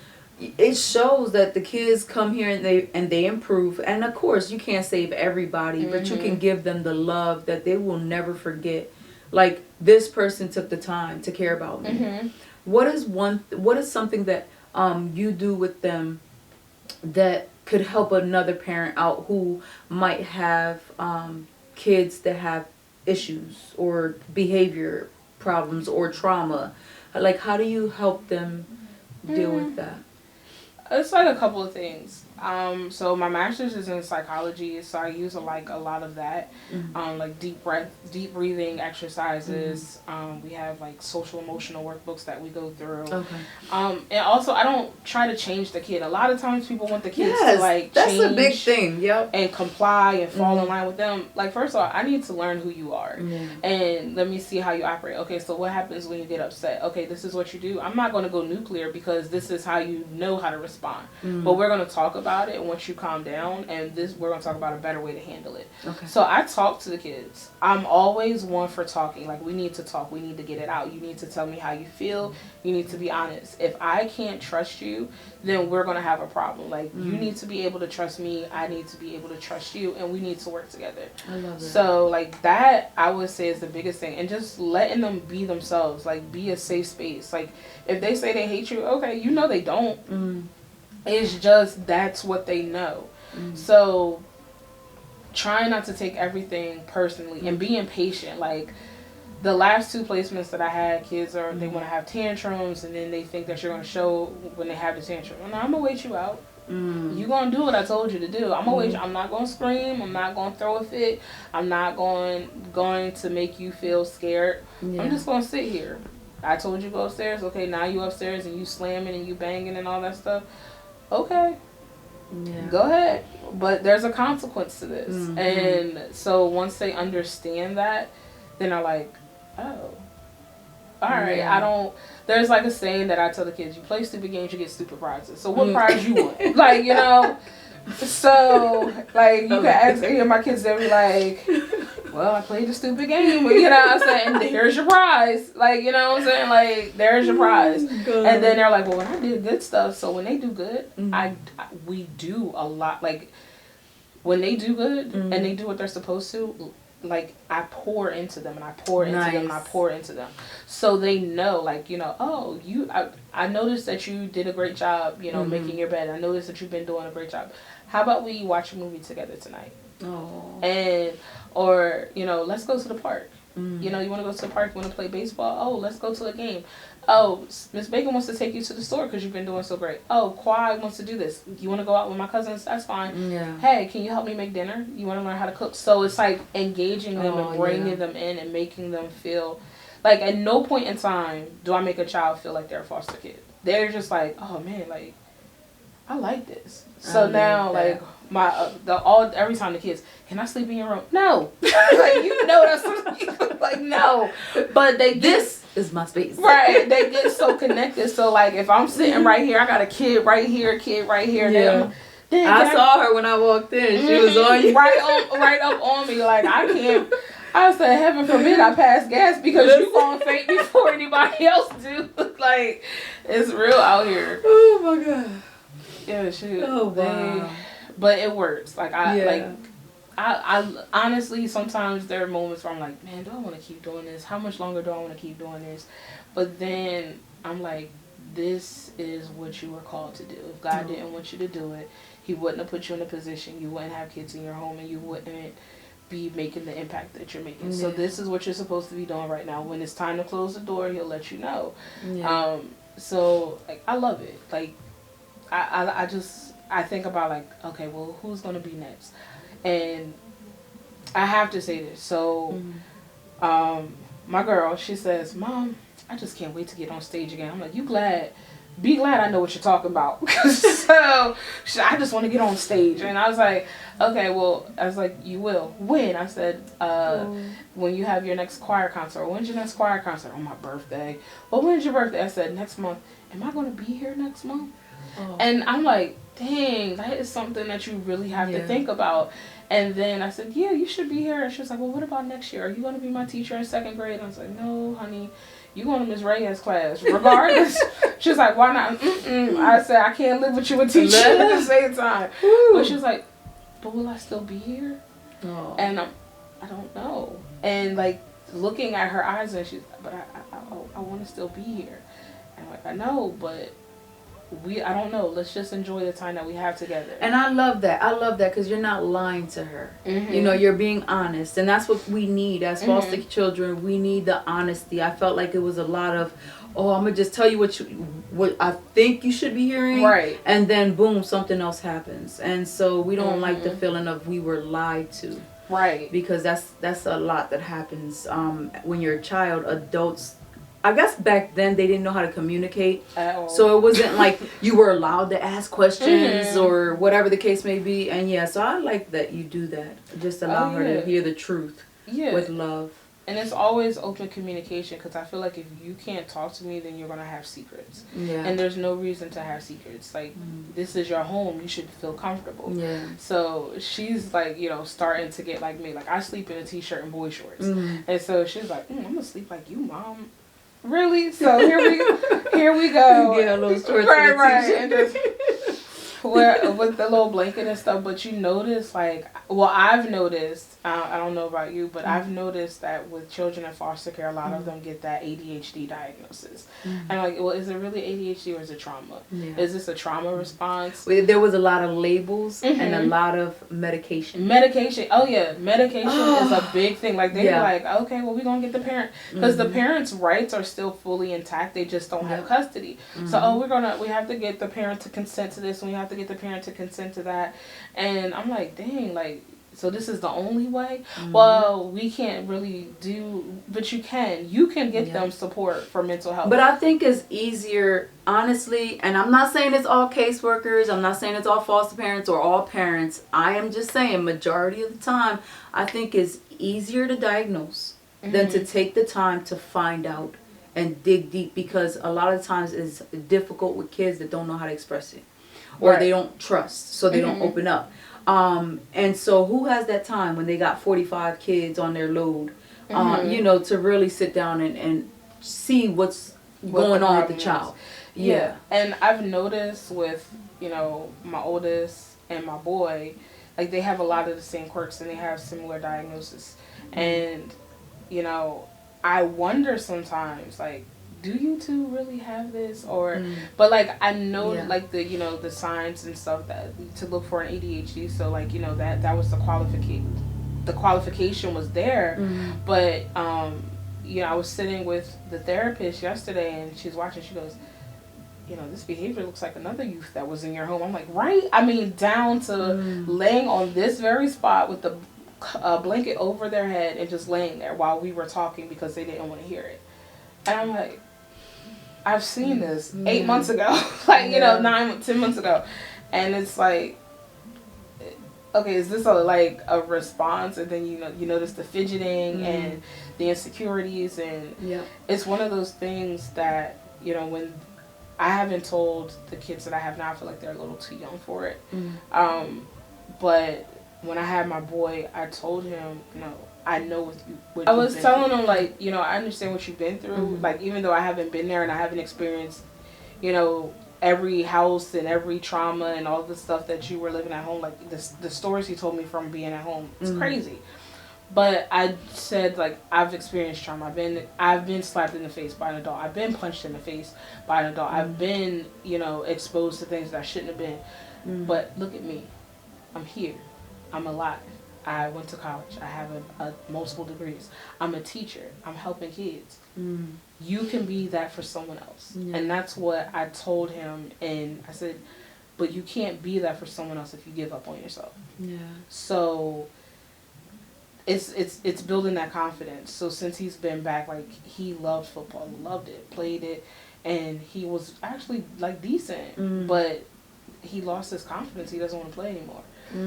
S1: it shows that the kids come here and they improve. And of course you can't save everybody, but you can give them the love that they will never forget. Like, this person took the time to care about me. What is something that you do with them that could help another parent out who might have kids that have issues or behavior problems or trauma? Like, how do you help them deal with that?
S2: It's like a couple of things. So my master's is in psychology, so I use like a lot of that, like deep breathing exercises. We have like social emotional workbooks that we go through. And also I don't try to change the kid. A lot of times people want the kids to like
S1: that's
S2: change
S1: a big thing,
S2: and comply and fall in line with them. Like, first of all, I need to learn who you are, and let me see how you operate. Okay, so what happens when you get upset? Okay, this is what you do. I'm not going to go nuclear because this is how you know how to respond. But we're going to talk about it once you calm down, and we're going to talk about a better way to handle it. So I talk to the kids. I'm always one for talking. Like, we need to talk. We need to get it out. You need to tell me how you feel. You need to be honest. If I can't trust you, then we're going to have a problem. Like, you need to be able to trust me. I need to be able to trust you, and we need to work together.
S1: I love it.
S2: So, like, that I would say is the biggest thing. And just letting them be themselves. Like, be a safe space. Like, if they say they hate you, okay, you know they don't. It's just that's what they know. So trying not to take everything personally and being patient. Like, the last 2 placements that I had, kids they want to have tantrums, and then they think that you're going to show when they have the tantrum. No, I'm going to wait you out. You're going to do what I told you to do. I'm going to wait you. I'm not going to scream. I'm not going to throw a fit. I'm not going to make you feel scared. I'm just going to sit here. I told you go upstairs. Okay, now you upstairs and you slamming and you banging and all that stuff. Okay, go ahead, but there's a consequence to this. And so once they understand that, then they're like, oh, all right. I don't, there's like a saying that I tell the kids, you play stupid games, you get stupid prizes. So what prize you want? Like, you know, so like you can ask any of my kids, they'll be like, well, I played a stupid game, but you know what I'm saying, and here's your prize. Like, you know what I'm saying, like, there's your prize. And then they're like, well, when I did good stuff, so when they do good, we do a lot. Like, when they do good and they do what they're supposed to, like, I pour into them and I pour into them and I pour into them. So they know, like, you know, oh, I noticed that you did a great job, you know, making your bed. I noticed that you've been doing a great job. How about we watch a movie together tonight? Or, you know, let's go to the park. You know, you want to go to the park, you want to play baseball? Oh, let's go to a game. Oh, Miss Bacon wants to take you to the store because you've been doing so great. Oh, Kwai wants to do this. You want to go out with my cousins? That's fine. Hey, can you help me make dinner? You want to learn how to cook? So it's like engaging them and bringing them in and making them feel like, at no point in time do I make a child feel like they're a foster kid. They're just like, oh man, like, I like this. So now, like, every time the kids, can I sleep in your room? No. Like, you know that's like, no. But this
S1: is my space.
S2: Right. They get so connected. So like, if I'm sitting right here, I got a kid right here, then
S1: I saw her when I walked in. She was on you.
S2: Right up on me. Like, I can't. I said, heaven forbid I pass gas because you gonna faint before anybody else do. Like, it's real out here.
S1: Oh my god.
S2: Yeah, shoot.
S1: Oh wow.
S2: But it works. Like
S1: Yeah.
S2: I honestly sometimes there are moments where I'm like, man, do I want to keep doing this? How much longer do I want to keep doing this? But then I'm like, this is what you were called to do. If God didn't want you to do it, He wouldn't have put you in a position. You wouldn't have kids in your home, and you wouldn't be making the impact that you're making. So this is what you're supposed to be doing right now. When it's time to close the door, He'll let you know.
S1: Yeah.
S2: So like I love it. Like I just I think about like, okay, well, who's gonna be next? And I have to say this. So my girl, she says, Mom, I just can't wait to get on stage again. I'm like, you glad? Be glad I know what you're talking about. So I just want to get on stage. And I was like, okay, well, I was like, you will. When? I said, when you have your next choir concert. When's your next choir concert? On my birthday. Well, when's your birthday? I said, next month. Am I going to be here next month? Oh. And I'm like, dang, that is something that you really have to think about. And then I said, yeah, you should be here. And she was like, well, what about next year? Are you going to be my teacher in 2nd grade? And I was like, no, honey. You going to Miss Reyes' class, regardless. She was like, why not? I said, I can't live with you and teach you at the same time. But she was like, but will I still be here? Oh. And I don't know. And like looking at her eyes, and she's, but I want to still be here. And I'm like, I know, but I don't know. Let's just enjoy the time that we have together.
S1: And I love that. I love that because you're not lying to her. You know, you're being honest. And that's what we need as foster children. We need the honesty. I felt like it was a lot of, oh, I'm going to just tell you what I think you should be hearing.
S2: Right.
S1: And then, boom, something else happens. And so we don't like the feeling of we were lied to.
S2: Right.
S1: Because that's a lot that happens when you're a child. Adults, I guess back then they didn't know how to communicate. So it wasn't like you were allowed to ask questions or whatever the case may be. And yeah, so I like that you do that. Just allow her to hear the truth with love.
S2: And it's always open communication, because I feel like if you can't talk to me, then you're going to have secrets. Yeah. And there's no reason to have secrets. Like, this is your home. You should feel comfortable. Yeah. So she's like, you know, starting to get like me. Like, I sleep in a t-shirt and boy shorts. And so she's like, I'm going to sleep like you, Mom. Really? So here we go.
S1: Get a little shorts
S2: right. And just with the little blanket and stuff. But you notice, like, well, I've noticed, I don't know about you, but I've noticed that with children in foster care, a lot of them get that ADHD diagnosis. And like, well, is it really ADHD or is it trauma? Yeah. Is this a trauma response?
S1: There was a lot of labels and a lot of medication.
S2: Oh yeah, medication is a big thing. Like they're like, okay, well, we're gonna get the parent, because the parents' rights are still fully intact. They just don't have custody. So we have to get the parent to consent to this, and we have to get the parent to consent to that. And I'm like, dang, like, so this is the only way? Well, we can't really do, but you can get them support for mental health.
S1: But I think it's easier, honestly, and I'm not saying it's all caseworkers, I'm not saying it's all foster parents or all parents. I am just saying majority of the time, I think it's easier to diagnose than to take the time to find out and dig deep, because a lot of times it's difficult with kids that don't know how to express it. Or they don't trust, so they don't open up. And so who has that time when they got 45 kids on their load, you know, to really sit down and see what's going on with the child. Yeah.
S2: And I've noticed with, you know, my oldest and my boy, like they have a lot of the same quirks and they have similar diagnosis. And, you know, I wonder sometimes, like, do you two really have this? Or but like I know like the, you know, the signs and stuff that to look for an ADHD, so like, you know, that was the qualification was there. But you know, I was sitting with the therapist yesterday and she's watching, she goes, you know, this behavior looks like another youth that was in your home. I'm like, right? I mean, down to laying on this very spot with the blanket over their head and just laying there while we were talking because they didn't want to hear it. And I'm like, I've seen this 8 months ago, like, you know, 10 months ago. And it's like, okay, is this a response? And then, you know, you notice the fidgeting and the insecurities. And it's one of those things that, you know, when I haven't told the kids that I have now, I feel like they're a little too young for it. But when I had my boy, I told him, you know, I know what I was telling him, like, you know, I understand what you've been through. Mm-hmm. Like, even though I haven't been there and I haven't experienced, you know, every house and every trauma and all the stuff that you were living at home, like the stories he told me from being at home, it's crazy. But I said, like, I've experienced trauma. I've been slapped in the face by an adult. I've been punched in the face by an adult. I've been, you know, exposed to things that I shouldn't have been. But look at me. I'm here. I'm alive. I went to college. I have a multiple degrees. I'm a teacher. I'm helping kids. You can be that for someone else. Yeah. And that's what I told him. And I said, but you can't be that for someone else if you give up on yourself. Yeah. So it's building that confidence. So since he's been back, like, he loved football, loved it, played it, and he was actually, like, decent. But he lost his confidence. He doesn't want to play anymore.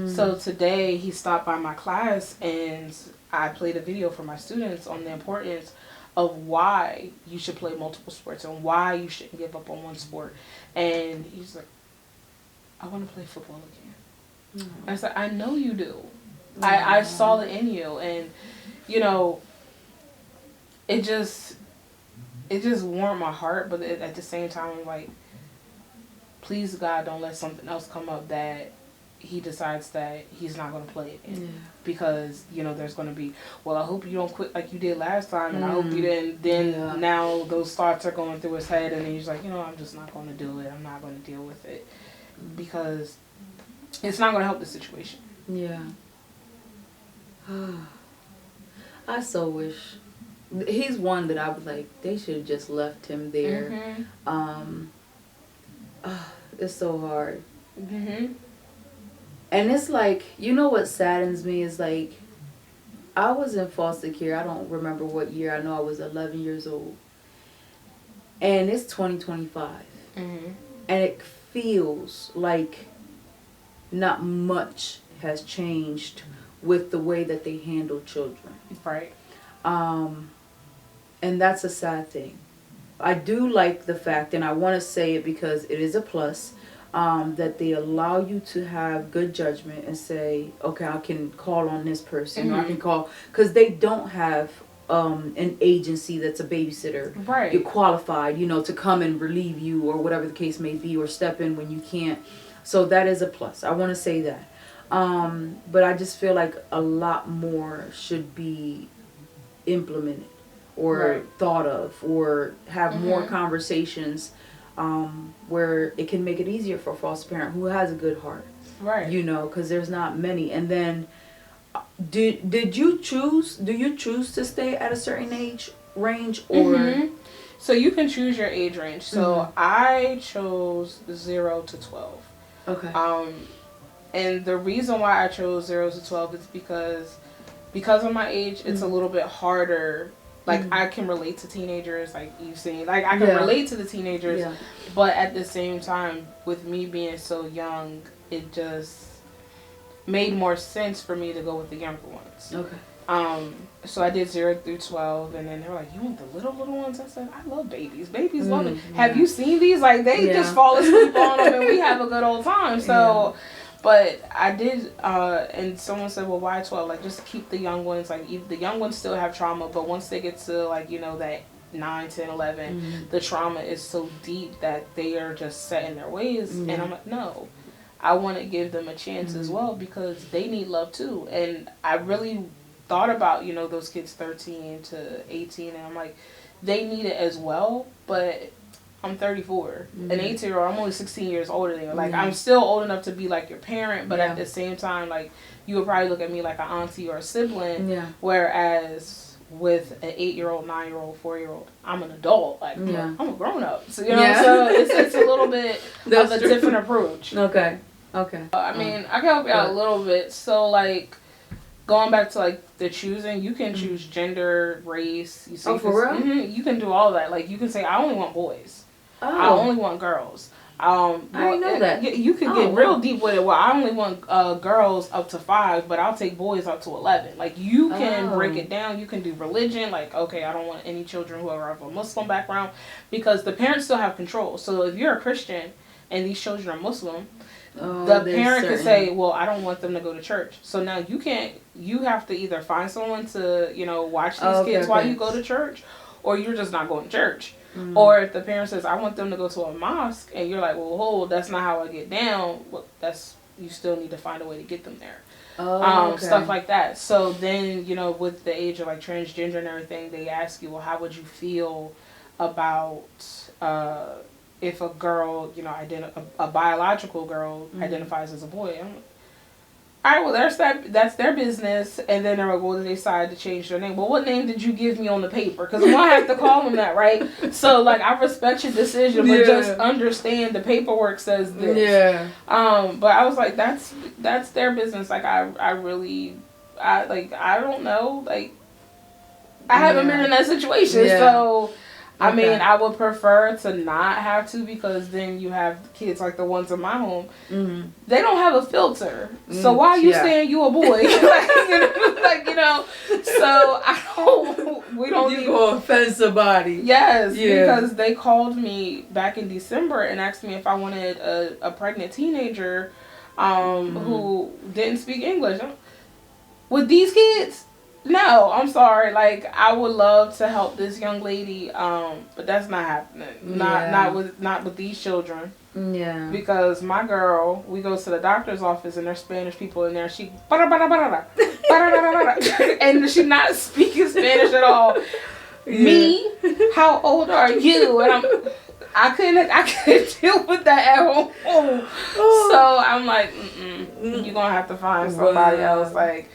S2: So today he stopped by my class and I played a video for my students on the importance of why you should play multiple sports and why you shouldn't give up on one sport. And he's like, I want to play football again. I said, I know you do. I saw it in you. And, you know, it just warmed my heart. But at the same time, I'm like, please, God, don't let something else come up that he decides that he's not going to play it in. Yeah. Because, you know, there's going to be, well, I hope you don't quit like you did last time, and I hope you didn't. Then now those thoughts are going through his head, and he's like, you know, I'm just not going to do it. I'm not going to deal with it. Because it's not going to help the situation.
S1: Yeah. I so wish. He's one that I was like, they should have just left him there. It's so hard. And it's like, you know what saddens me is, like, I was in foster care. I don't remember what year. I know I was 11 years old. And it's 2025. And it feels like not much has changed with the way that they handle children.
S2: Right.
S1: And that's a sad thing. I do like the fact, and I want to say it because it is a plus, that they allow you to have good judgment and say, okay, I can call on this person, or I can call, because they don't have an agency that's a babysitter.
S2: Right.
S1: You're qualified, you know, to come and relieve you or whatever the case may be, or step in when you can't. So that is a plus. I want to say that. But I just feel like a lot more should be implemented or thought of, or have more conversations where it can make it easier for a foster parent who has a good heart.
S2: Right.
S1: You know, because there's not many. And then, do you choose to stay at a certain age range, or?
S2: So you can choose your age range. So I chose 0 to 12.
S1: Okay.
S2: And the reason why I chose 0 to 12 is because of my age, it's a little bit harder. Like, I can relate to teenagers, like you've seen. Like, I can relate to the teenagers, but at the same time, with me being so young, it just made more sense for me to go with the younger ones.
S1: Okay.
S2: So I did 0 through 12, and then they were like, you want the little ones? I said, I love babies. Babies love it. Have you seen these? Like, they just fall asleep on them, and we have a good old time. So... But I did, and someone said, well, why 12? Like, just keep the young ones. Like, the young ones still have trauma, but once they get to, like, you know, that 9, 10, 11, the trauma is so deep that they are just set in their ways. And I'm like, no, I want to give them a chance as well, because they need love too. And I really thought about, you know, those kids 13 to 18, and I'm like, they need it as well, but... I'm 34. An 18-year-old, I'm only 16 years older than you. Like, I'm still old enough to be, like, your parent, but at the same time, like, you would probably look at me like an auntie or a sibling, whereas with an 8-year-old, 9-year-old, 4-year-old, I'm an adult. Like, I'm a grown-up. So, you know, so it's a little bit of a different approach.
S1: Okay.
S2: I mean, I can help you out a little bit. So, like, going back to, like, the choosing, you can choose gender, race. You see,
S1: for real?
S2: You can do all that. Like, you can say, I only want boys. I only want girls.
S1: I didn't know that.
S2: You can get real deep with it. Well, I only want girls up to 5, but I'll take boys up to 11. Like, you can break it down. You can do religion. Like, okay, I don't want any children who are of a Muslim background, because the parents still have control. So if you're a Christian and these children are Muslim, The parent can say, well, I don't want them to go to church. So now you have to either find someone to, watch these kids while you go to church, or you're just not going to church. Mm-hmm. Or if the parent says, I want them to go to a mosque, and you're like, well, hold, that's not how I get down. Well, you still need to find a way to get them there. Stuff like that. So then, with the age of like transgender and everything, they ask you, well, how would you feel about if a girl, a biological girl identifies as a boy? I'm like, all right, well, that's their business. And then they're like, well, they decide to change their name. Well, what name did you give me on the paper? Because I'm going to have to call them that, right? So, like, I respect your decision, but just understand the paperwork says this. Yeah. But I was like, that's their business. Like, I don't know. Like, I haven't been in that situation, so... I mean, I would prefer to not have to, because then you have kids like the ones in my home. Mm-hmm. They don't have a filter. So why are you saying you a boy? So we don't need
S1: to offend somebody.
S2: Yes, because they called me back in December and asked me if I wanted a pregnant teenager who didn't speak English. With these kids? No, I'm sorry. Like, I would love to help this young lady, but that's not happening. Not with these children. Yeah. Because my girl, we go to the doctor's office and there's Spanish people in there. She and she's not speaking Spanish at all. Yeah. Me, how old are you? And I couldn't deal with that at home. So I'm like, you're gonna have to find somebody else. Like.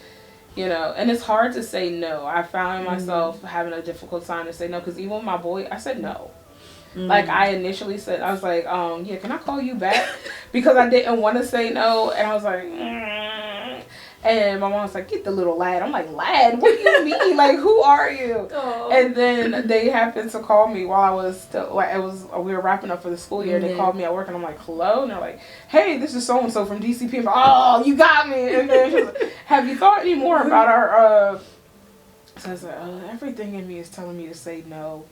S2: And it's hard to say no. I found myself having a difficult time to say no, because even with my boy, I said no. Like, I initially said, I was like, can I call you back? Because I didn't want to say no, and I was like, And my mom was like, get the little lad. I'm like, lad? What do you mean? Like, who are you? Oh. And then they happened to call me while I was still, we were wrapping up for the school year. They called me at work, and I'm like, hello? And they're like, hey, this is so-and-so from DCP. I'm like, oh, you got me. And then she was like, have you thought any more about our, So I was like, everything in me is telling me to say no,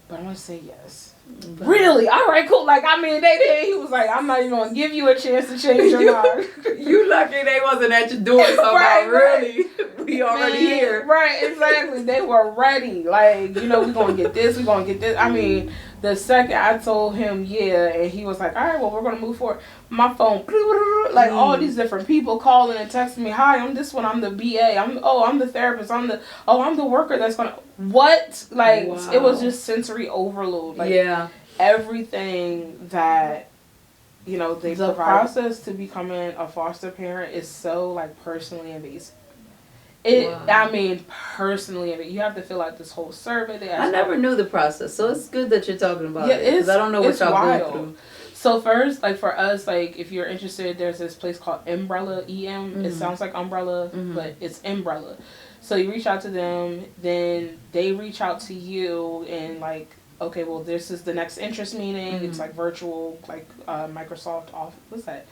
S2: but I'm going to say yes. But really? All right, cool. Like, I mean, they did. He was like, I'm not even going to give you a chance to change your mind.
S1: You lucky they wasn't at your door. So really, we already here.
S2: Right, exactly. They were ready. Like, we're going to get this. We're going to get this. I mean, the second I told him, and he was like, all right, well, we're going to move forward. My phone, like, all these different people calling and texting me, hi, I'm this one. I'm the BA. I'm the therapist. I'm the worker that's going to, what? Like, wow. It was just sensory overload. Like, everything that, the process to becoming a foster parent is so, like, personally invasive. I mean, personally, you have to fill out this whole survey.
S1: I never knew the process, so it's good that you're talking about it, because I don't know what y'all going through.
S2: So first, like, for us, like, if you're interested, there's this place called Umbrella, EM. Mm-hmm. It sounds like umbrella, but it's Umbrella. So you reach out to them, then they reach out to you, and, like, okay, well, this is the next interest meeting. It's, like, virtual, like, Microsoft Office. What's that?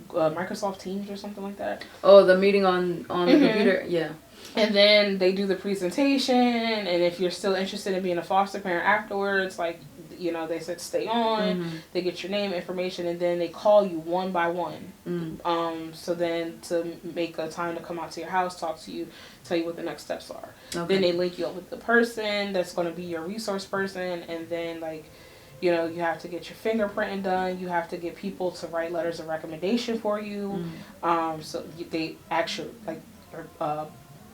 S2: Microsoft Teams or something like that.
S1: Oh, the meeting on the computer? Yeah.
S2: And then they do the presentation, and if you're still interested in being a foster parent afterwards, like, they said stay on, they get your name, information, and then they call you one by one. So then to make a time to come out to your house, talk to you, tell you what the next steps are. Okay. Then they link you up with the person that's going to be your resource person, and then, like, you have to get your fingerprinting done. You have to get people to write letters of recommendation for you. So they actually, like, your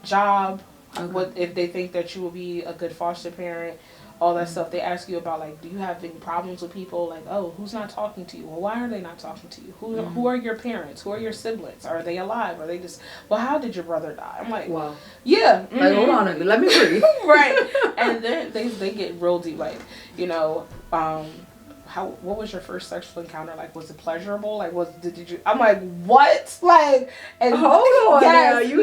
S2: job, what if they think that you will be a good foster parent, all that stuff. They ask you about, like, do you have any problems with people? Like, oh, who's not talking to you? Well, why are they not talking to you? Who are your parents? Who are your siblings? Are they alive? Are they just, well, how did your brother die? I'm like, wow. Yeah.
S1: Like, hold on, let me breathe.
S2: Right. And then they get real deep, like, what was your first sexual encounter like? Was it pleasurable? Like, did you? I'm like, what? Like, and
S1: hold on,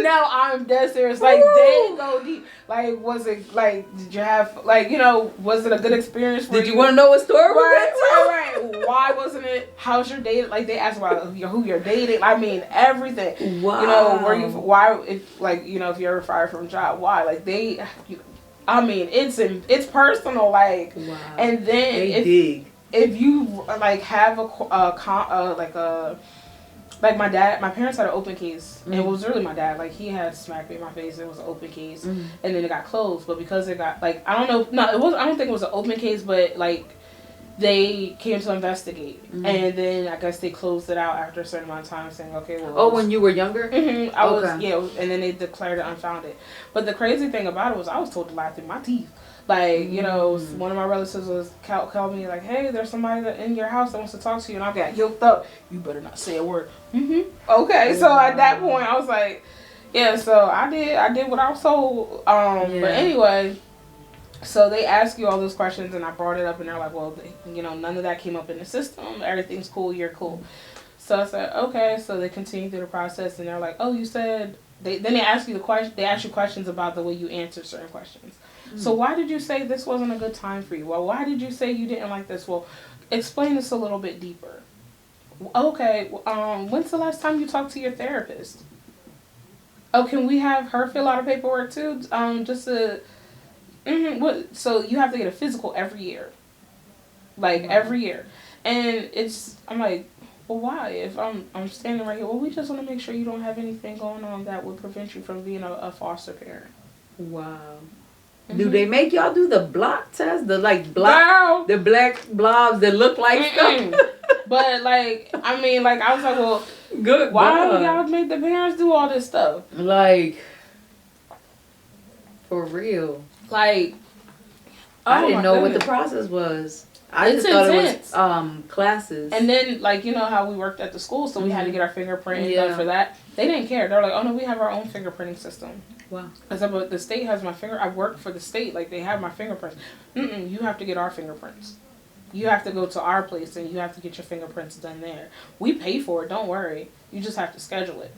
S2: now I'm dead serious. Like, they go deep. Like, was it like? Did you have like? Was it a good experience?
S1: Did you want to know what story?
S2: Right. Why wasn't it? How's your date? Like, they asked about who you're dating. I mean, everything.
S1: Wow.
S2: Were you? Why? If if you're ever fired from a job, why? Like, they. I mean, it's personal. Like,
S1: wow.
S2: And then
S1: they dig.
S2: if you like have like my parents had an open case, and it was really my dad. Like he had smacked me in my face. It was an open case, and then it got closed. But because it got like I don't know, no, it was. I don't think it was an open case, but like they came to investigate, and then I guess they closed it out after a certain amount of time, saying, okay, well.
S1: Oh, when you were younger?
S2: I was and then they declared it unfounded. But the crazy thing about it was I was told to lie through my teeth. Like, you know, one of my relatives was called me like, hey, there's somebody in your house that wants to talk to you, and I got yoked up. You better not say a word. Okay, so at that point I was like, yeah. So I did what I was told. But anyway, so they ask you all those questions, and I brought it up, and they're like, well, none of that came up in the system. Everything's cool. You're cool. So I said, okay. So they continue through the process, and they're like, oh, you said. Then they ask you They ask you questions about the way you answer certain questions. So why did you say this wasn't a good time for you? Well, why did you say you didn't like this? Well, explain this a little bit deeper. Okay. When's the last time you talked to your therapist? Oh, can we have her fill out a paperwork too? Just to. What? So you have to get a physical every year. Like every year, and I'm like. Well, why? If I'm standing right here, well, we just want to make sure you don't have anything going on that would prevent you from being a foster parent.
S1: Wow. Do they make y'all do the block test? The the black blobs that look like stuff?
S2: But like, I mean, like I was like, well,
S1: good.
S2: Why do y'all make the parents do all this stuff?
S1: Like, for real.
S2: Like,
S1: I didn't know what the process was. I just thought it was classes.
S2: And then, like, you know how we worked at the school, so we had to get our fingerprint done for that. They didn't care. They were like, oh, no, we have our own fingerprinting system.
S1: Wow.
S2: I said, but the state has my finger. I work for the state. Like, they have my fingerprints. You have to get our fingerprints. You have to go to our place, and you have to get your fingerprints done there. We pay for it. Don't worry. You just have to schedule it.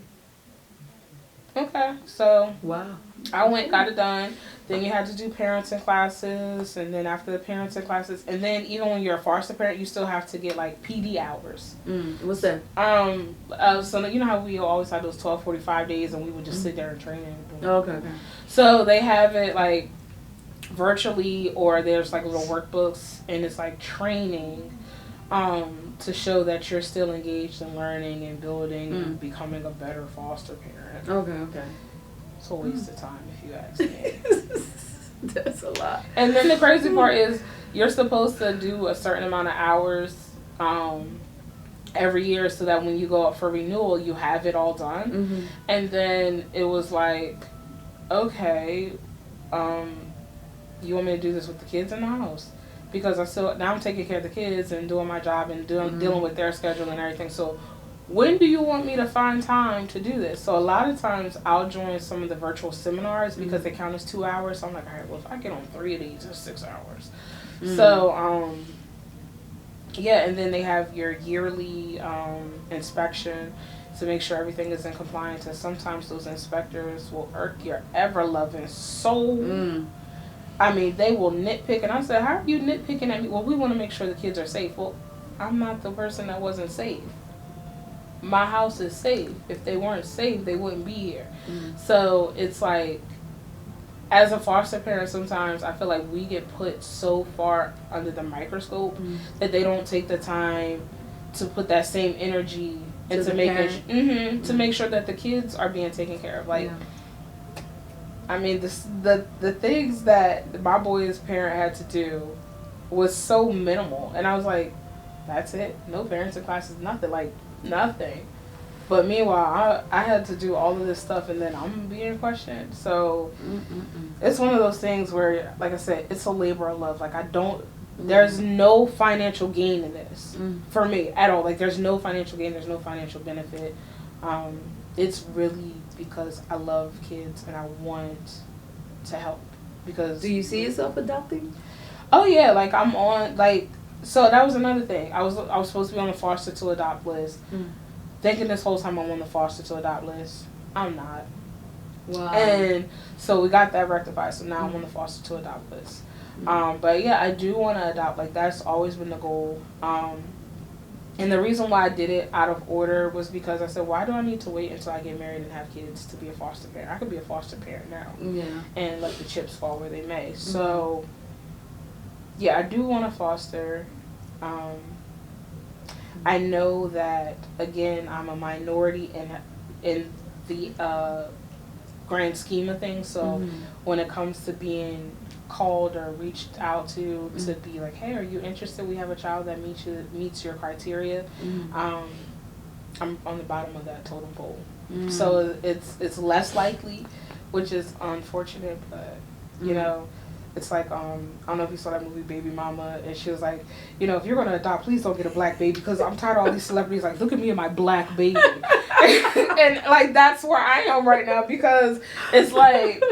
S2: Okay. So.
S1: Wow.
S2: I went, got it done. Then you had to do parenting classes, and then after the parenting classes, and then even when you're a foster parent, you still have to get like PD hours.
S1: What's that?
S2: So you know how we always had those 12-45 days, and we would just sit there and train.
S1: Okay.
S2: So they have it like virtually, or there's like little workbooks, and it's like training, to show that you're still engaged in learning and building and becoming a better foster parent.
S1: Okay.
S2: It's a waste of time if you ask me.
S1: That's a lot.
S2: And then the crazy part is you're supposed to do a certain amount of hours every year so that when you go up for renewal, you have it all done. And then it was like, okay, you want me to do this with the kids in the house? Because now I'm taking care of the kids and doing my job and dealing with their schedule and everything. So when do you want me to find time to do this? So a lot of times I'll join some of the virtual seminars because they count as 2 hours. So I'm like, all right, well, if I get on 3 of these, it's 6 hours. So, and then they have your yearly inspection to make sure everything is in compliance. And sometimes those inspectors will irk your ever-loving soul. I mean, they will nitpick. And I said, how are you nitpicking at me? Well, we want to make sure the kids are safe. Well, I'm not the person that wasn't safe. My house is safe. If they weren't safe, they wouldn't be here. So it's like, as a foster parent, sometimes I feel like we get put so far under the microscope that they don't take the time to put that same energy into making to make sure that the kids are being taken care of. Like, I mean, the things that my boy's parent had to do was so minimal, and I was like, that's it. No parenting classes, nothing. Like, nothing. But meanwhile, I had to do all of this stuff, and then I'm being questioned. So it's one of those things where, like I said, it's a labor of love. Like, there's no financial gain in this for me at all. Like, there's no financial gain. There's no financial benefit. It's really because I love kids and I want to help. Because
S1: do you see yourself adopting?
S2: Oh yeah, like I'm on so that was another thing. I was supposed to be on the foster to adopt list. Thinking this whole time I'm on the foster to adopt list. I'm not.
S1: Wow.
S2: And so we got that rectified. So now I'm on the foster to adopt list. But yeah, I do want to adopt. Like, that's always been the goal. And the reason why I did it out of order was because I said, why do I need to wait until I get married and have kids to be a foster parent? I could be a foster parent now.
S1: Yeah.
S2: And let the chips fall where they may. So, yeah, I do want to foster. Um, I know that again, I'm a minority in the grand scheme of things. So
S1: Mm-hmm.
S2: when it comes to being called or reached out to
S1: Mm-hmm.
S2: be like, hey, are you interested? We have a child that meets your criteria. Um, I'm on the bottom of that totem pole,
S1: Mm-hmm.
S2: so it's less likely, which is unfortunate. But you
S1: Mm-hmm.
S2: know, it's like I don't know if you saw that movie Baby Mama, and she was like, you know, if you're gonna adopt, please don't get a black baby because I'm tired of all these celebrities like, look at me and my black baby, and like that's where I am right now because it's like,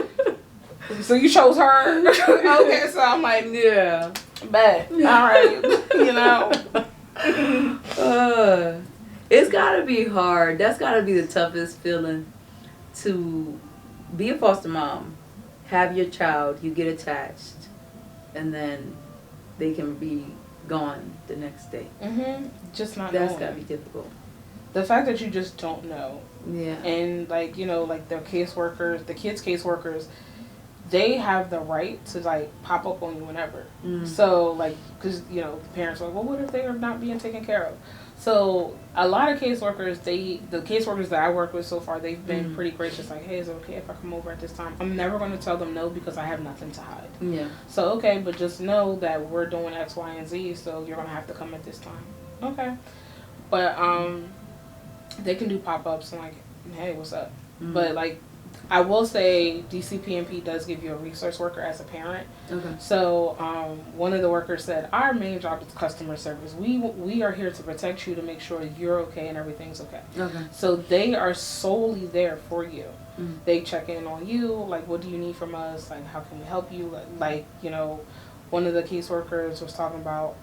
S2: so you chose her, okay? So I'm like,
S1: Yeah.
S2: bet, all right, you know.
S1: uh, it's gotta be hard. That's gotta be the toughest feeling to be a foster mom, have your child, you get attached, and then they can be gone the next day.
S2: Just not
S1: That's gotta
S2: knowing.
S1: be difficult.
S2: The fact that you just don't know,
S1: Yeah.
S2: and like you know, like the caseworkers, the kids caseworkers, they have the right to like pop up on you whenever.
S1: Mm.
S2: So like, because you know, the parents are like, well, what if they are not being taken care of? So a lot of caseworkers, the caseworkers that I work with so far, they've been pretty gracious. Like, hey, is it okay if I come over at this time? I'm never going to tell them no because I have nothing to hide.
S1: Yeah.
S2: So okay, but just know that we're doing X, Y, and Z. So you're going to have to come at this time. Okay, but they can do pop ups and like, hey, what's up? But like, I will say DCPMP does give you a resource worker as a parent.
S1: Okay.
S2: So one of the workers said, our main job is customer service. We are here to protect you, to make sure you're okay and everything's okay.
S1: Okay.
S2: So they are solely there for you.
S1: Mm.
S2: They check in on you, like, what do you need from us? Like, how can we help you? Like, you know, one of the caseworkers was talking about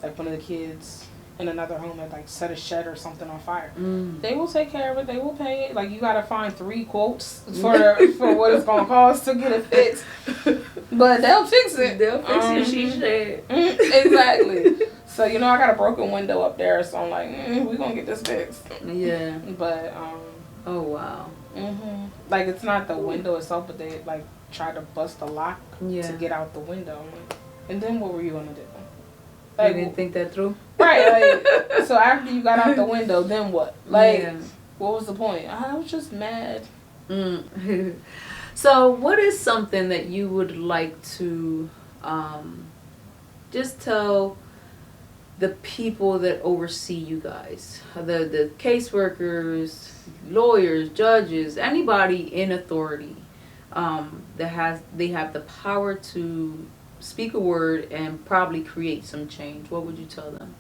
S2: like one of the kids in another home had like set a shed or something on fire. They will take care of it. They will pay it. Like, you gotta find 3 quotes for what it's gonna cost to get it fixed, but they'll fix it.
S1: They'll fix your she shed.
S2: Exactly. So you know, I got a broken window up there, so I'm like, we gonna get this fixed.
S1: Yeah.
S2: But
S1: Oh wow.
S2: like, it's not the window itself, but they like try to bust the lock
S1: Yeah.
S2: to get out the window. I'm like, and then what were you gonna do?
S1: You
S2: Like,
S1: didn't think that through?
S2: right, like, so after you got out the window, then what? Like,
S1: Yeah.
S2: what was the point? I was just mad.
S1: So, what is something that you would like to just tell the people that oversee you guys, the caseworkers, lawyers, judges, anybody in authority, they have the power to speak a word and probably create some change? What would you tell them?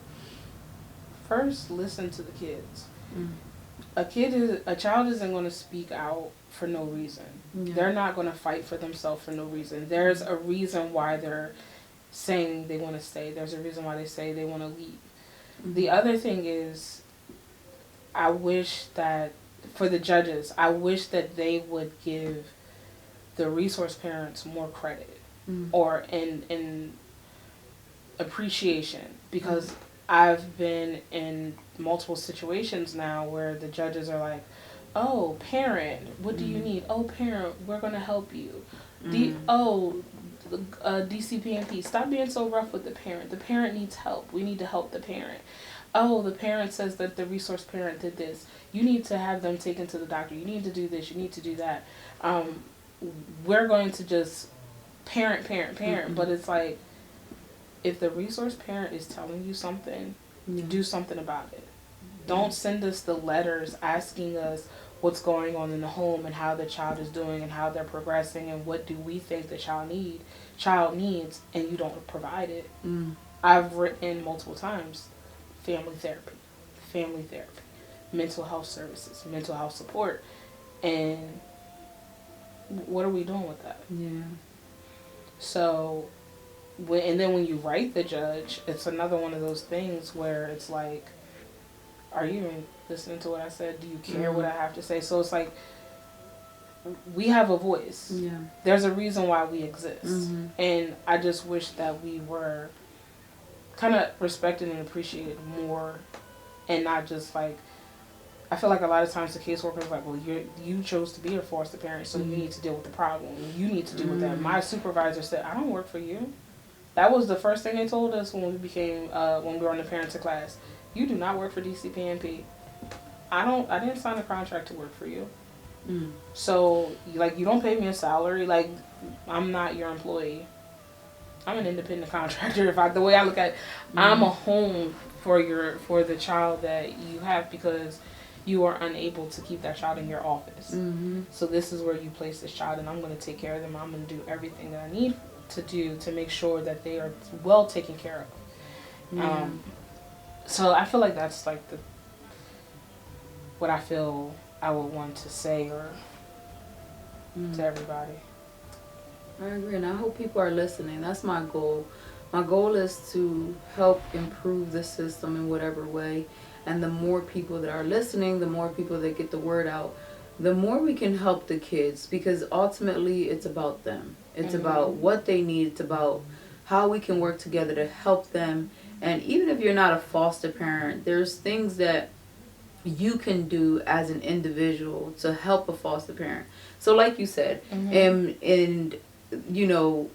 S2: First, listen to the kids. A child isn't going to speak out for no reason.
S1: Yeah.
S2: They're not going to fight for themselves for no reason. There's a reason why they're saying they want to stay. There's a reason why they say they want to leave. The other thing is, I wish that for the judges, I wish that they would give the resource parents more credit or in appreciation, because I've been in multiple situations now where the judges are like, oh, parent, what do you need? Oh, parent, we're going to help you. DCPNP, stop being so rough with the parent. The parent needs help. We need to help the parent. Oh, the parent says that the resource parent did this. You need to have them taken to the doctor. You need to do this. You need to do that. We're going to just parent. But it's like, if the resource parent is telling you something, do something about it. Don't send us the letters asking us what's going on in the home and how the child is doing and how they're progressing and what do we think the child needs, and you don't provide it. I've written multiple times, family therapy, mental health services, mental health support, and what are we doing with that?
S1: Yeah.
S2: So, and then when you write the judge, it's another one of those things where it's like, are you even listening to what I said? Do you care what I have to say? So it's like, we have a voice.
S1: Yeah.
S2: There's a reason why we exist. And I just wish that we were kind of respected and appreciated more, and not just like, I feel like a lot of times the caseworker is like, well, you chose to be a foster parent, so you need to deal with the problem. You need to deal with that. My supervisor said, I don't work for you. That was the first thing they told us when when we were in the parenting class. You do not work for DCPNP. I didn't sign a contract to work for you.
S1: Mm.
S2: So, like, you don't pay me a salary. Like, I'm not your employee. I'm an independent contractor. The way I look at it, I'm a home for the child that you have because you are unable to keep that child in your office.
S1: Mm-hmm.
S2: So this is where you place this child, and I'm going to take care of them. I'm going to do everything that I need to do to make sure that they are well taken care of.
S1: Yeah.
S2: So I feel like that's like what I feel I would want to say to everybody.
S1: I agree, and I hope people are listening. That's my goal. My goal is to help improve the system in whatever way. And the more people that are listening, the more people that get the word out, the more we can help the kids. Because ultimately, it's about them. It's about what they need. It's about how we can work together to help them. And even if you're not a foster parent, there's things that you can do as an individual to help a foster parent. So like you said, and you know,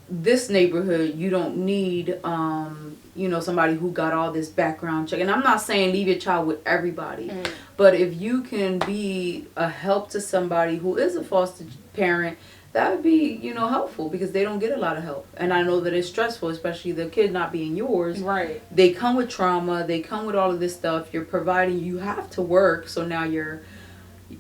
S1: this neighborhood, you don't need, you know, somebody who got all this background check. And I'm not saying leave your child with everybody, but if you can be a help to somebody who is a foster parent, that would be, you know, helpful because they don't get a lot of help. And I know that it's stressful, especially the kid not being yours.
S2: Right.
S1: They come with trauma. They come with all of this stuff. You're providing, you have to work. So now you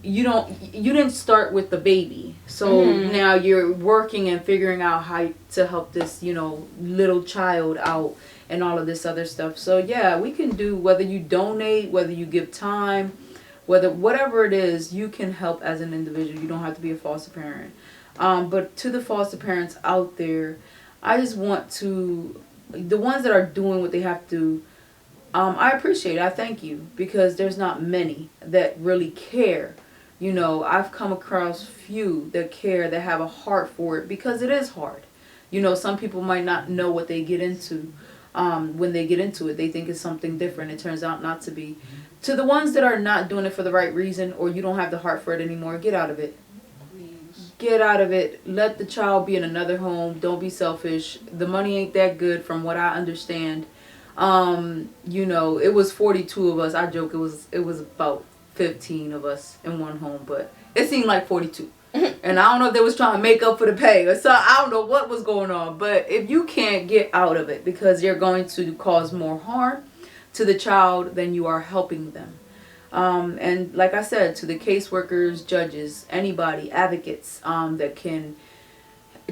S1: didn't start with the baby. So now you're working and figuring out how to help this, you know, little child out and all of this other stuff. So yeah, we can do, whether you donate, whether you give time, whatever it is, you can help as an individual. You don't have to be a foster parent. But to the foster parents out there, I just want to, the ones that are doing what they have to, I appreciate it. I thank you because there's not many that really care. You know, I've come across few that care, that have a heart for it because it is hard. You know, some people might not know what they get into when they get into it. They think it's something different. It turns out not to be. To the ones that are not doing it for the right reason or you don't have the heart for it anymore, get out of it. Get out of it. Let the child be in another home. Don't be selfish. The money ain't that good from what I understand. You know, it was 42 of us. I joke it was about 15 of us in one home, but it seemed like 42. And I don't know if they was trying to make up for the pay or so. I don't know what was going on. But if you can't get out of it because you're going to cause more harm to the child than you are helping them. And like I said, to the caseworkers, judges, anybody, advocates that can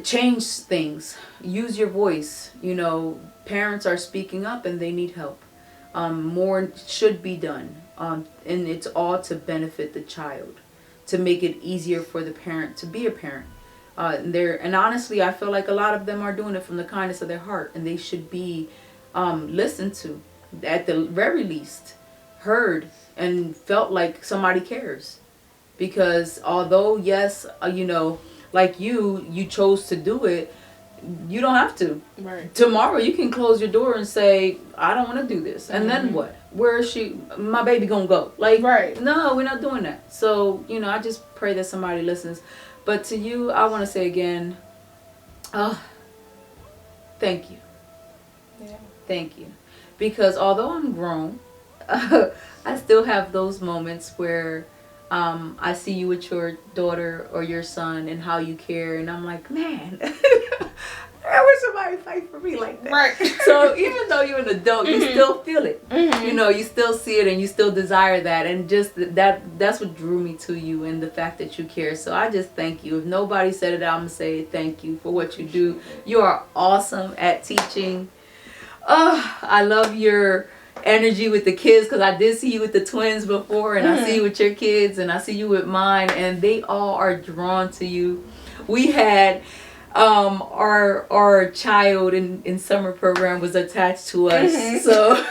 S1: change things, use your voice. You know, parents are speaking up and they need help. More should be done. And it's all to benefit the child, to make it easier for the parent to be a parent. And honestly, I feel like a lot of them are doing it from the kindness of their heart, and they should be listened to, at the very least, heard, and felt like somebody cares. Because although, yes, you know, like you chose to do it, you don't have to.
S2: Right.
S1: Tomorrow you can close your door and say, I don't want to do this. And then what? Where is my baby gonna go? Like,
S2: right.
S1: No, we're not doing that. So, you know, I just pray that somebody listens. But to you, I want to say again, thank you.
S2: Yeah.
S1: Thank you. Because although I'm grown, I still have those moments where I see you with your daughter or your son and how you care, and I'm like, man, I wish somebody fight for me like that.
S2: Right.
S1: So even though you're an adult, you still feel it. You know, you still see it and you still desire that, and just that's what drew me to you, and the fact that you care. So I just thank you. If nobody said it, I'm gonna say thank you for what you do. You are awesome at teaching. I love your energy with the kids, because I did see you with the twins before, and I see you with your kids, and I see you with mine, and they all are drawn to you. We had our child in summer program was attached to us, so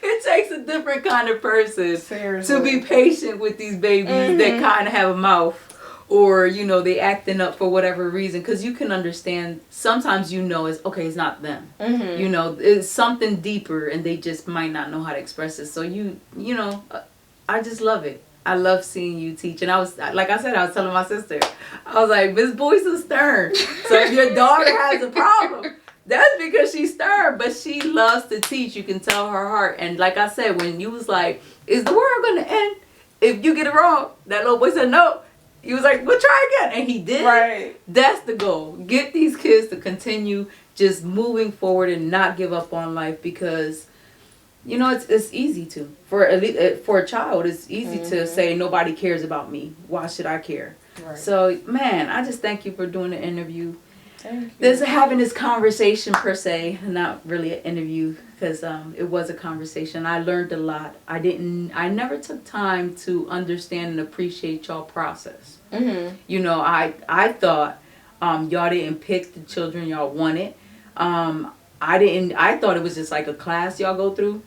S1: it takes a different kind of person
S2: Seriously.
S1: to be patient with these babies that kind of have a mouth, or you know, they acting up for whatever reason, because you can understand sometimes, you know, it's okay, it's not them, you know, it's something deeper and they just might not know how to express it. So you know, I just love it. I love seeing you teach. And I was, like I said, I was telling my sister, I was like, Miss Boyce is stern. So if your daughter has a problem, that's because she's stern. But she loves to teach. You can tell her heart. And like I said, when you was like, is the world going to end if you get it wrong? That little boy said no. He was like, well, try again. And he did.
S2: Right.
S1: That's the goal. Get these kids to continue just moving forward and not give up on life, because you know it's easy to for a child. It's easy to say nobody cares about me. Why should I care?
S2: Right.
S1: So man, I just thank you for doing the interview.
S2: Thank you.
S1: This having this conversation per se, not really an interview, because it was a conversation. I learned a lot. I never took time to understand and appreciate y'all process. You know, I thought y'all didn't pick the children y'all wanted. I thought it was just like a class y'all go through.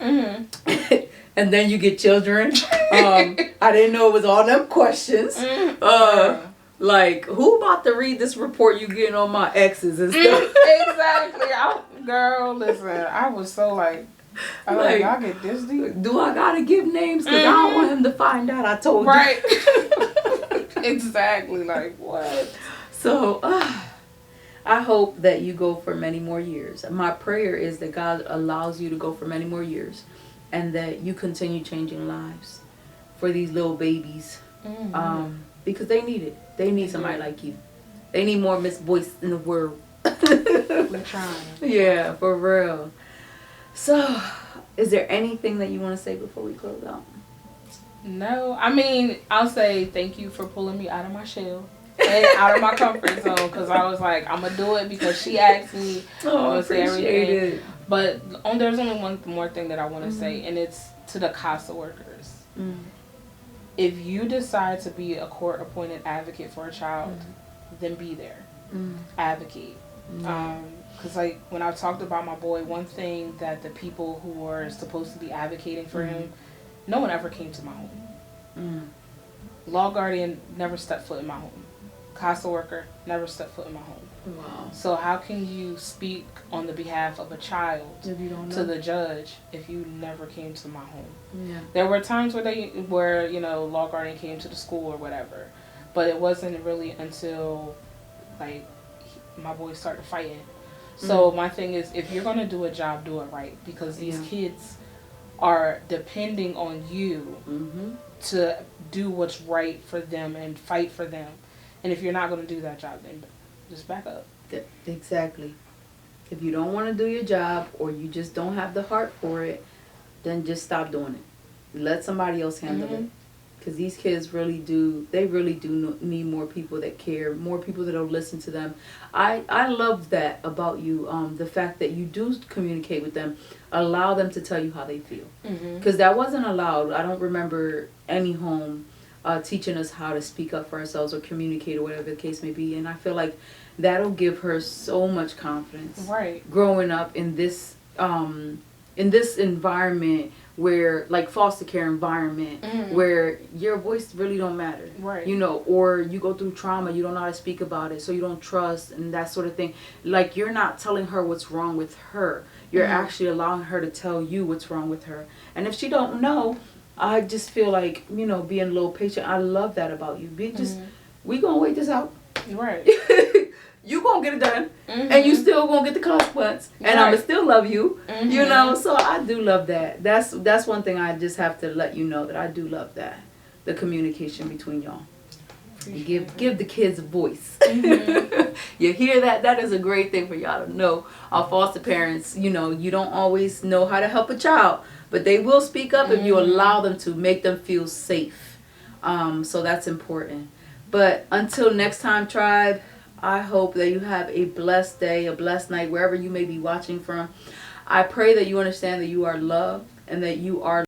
S1: And then you get children. I didn't know it was all them questions. Like, who about to read this report you getting on my exes and stuff?
S2: Exactly. Girl, listen, I was so like, I get this deep.
S1: Do I gotta give names? Because I don't want him to find out I told
S2: right.
S1: you.
S2: Exactly. Like, what?
S1: So, I hope that you go for many more years. My prayer is that God allows you to go for many more years, and that you continue changing lives for these little babies. Because they need it. They need somebody like you. They need more Miss Boyce in the world.
S2: We're trying.
S1: Yeah, for real. So, is there anything that you want to say before we close out?
S2: No. I mean, I'll say thank you for pulling me out of my shell. And out of my comfort zone, because I was like, I'm gonna do it because she asked me.
S1: Oh,
S2: I say everything.
S1: it.
S2: But there's only one more thing that I want to say, and it's to the CASA workers. If you decide to be a court-appointed advocate for a child, then be there. Advocate. Because like when I talked about my boy, one thing that the people who were supposed to be advocating for him, no one ever came to my home. Law guardian never stepped foot in my home. CASA worker never stepped foot in my home.
S1: Wow.
S2: So how can you speak on the behalf of a child to the judge if you never came to my home?
S1: Yeah.
S2: There were times where you know law guardian came to the school or whatever, but it wasn't really until like my boys started fighting. So my thing is, if you're gonna do a job, do it right, because these kids are depending on you to do what's right for them and fight for them. And if you're not going to do that job, then just back up.
S1: Exactly. If you don't want to do your job, or you just don't have the heart for it, then just stop doing it. Let somebody else handle it. Because these kids really do need more people that care, more people that will listen to them. I love that about you, the fact that you do communicate with them, allow them to tell you how they feel. Because that wasn't allowed. I don't remember any home teaching us how to speak up for ourselves or communicate or whatever the case may be. And I feel like that'll give her so much confidence.
S2: Right.
S1: Growing up in this environment where, like, foster care environment, where your voice really don't matter.
S2: Right.
S1: You know, or you go through trauma, you don't know how to speak about it, so you don't trust and that sort of thing. Like, you're not telling her what's wrong with her. You're actually allowing her to tell you what's wrong with her. And if she don't know, I just feel like, you know, being a little patient. I love that about you. We gonna wait this out.
S2: Right.
S1: You gonna get it done, and you still gonna get the consequence, and I'ma still love you. You know, so I do love that. That's one thing I just have to let you know, that I do love that, the communication between y'all. Give the kids a voice. You hear that? That is a great thing for y'all to know. Our foster parents, you know, you don't always know how to help a child, but they will speak up if you allow them to, make them feel safe. So that's important. But until next time, tribe, I hope that you have a blessed day, a blessed night, wherever you may be watching from. I pray that you understand that you are loved and that you are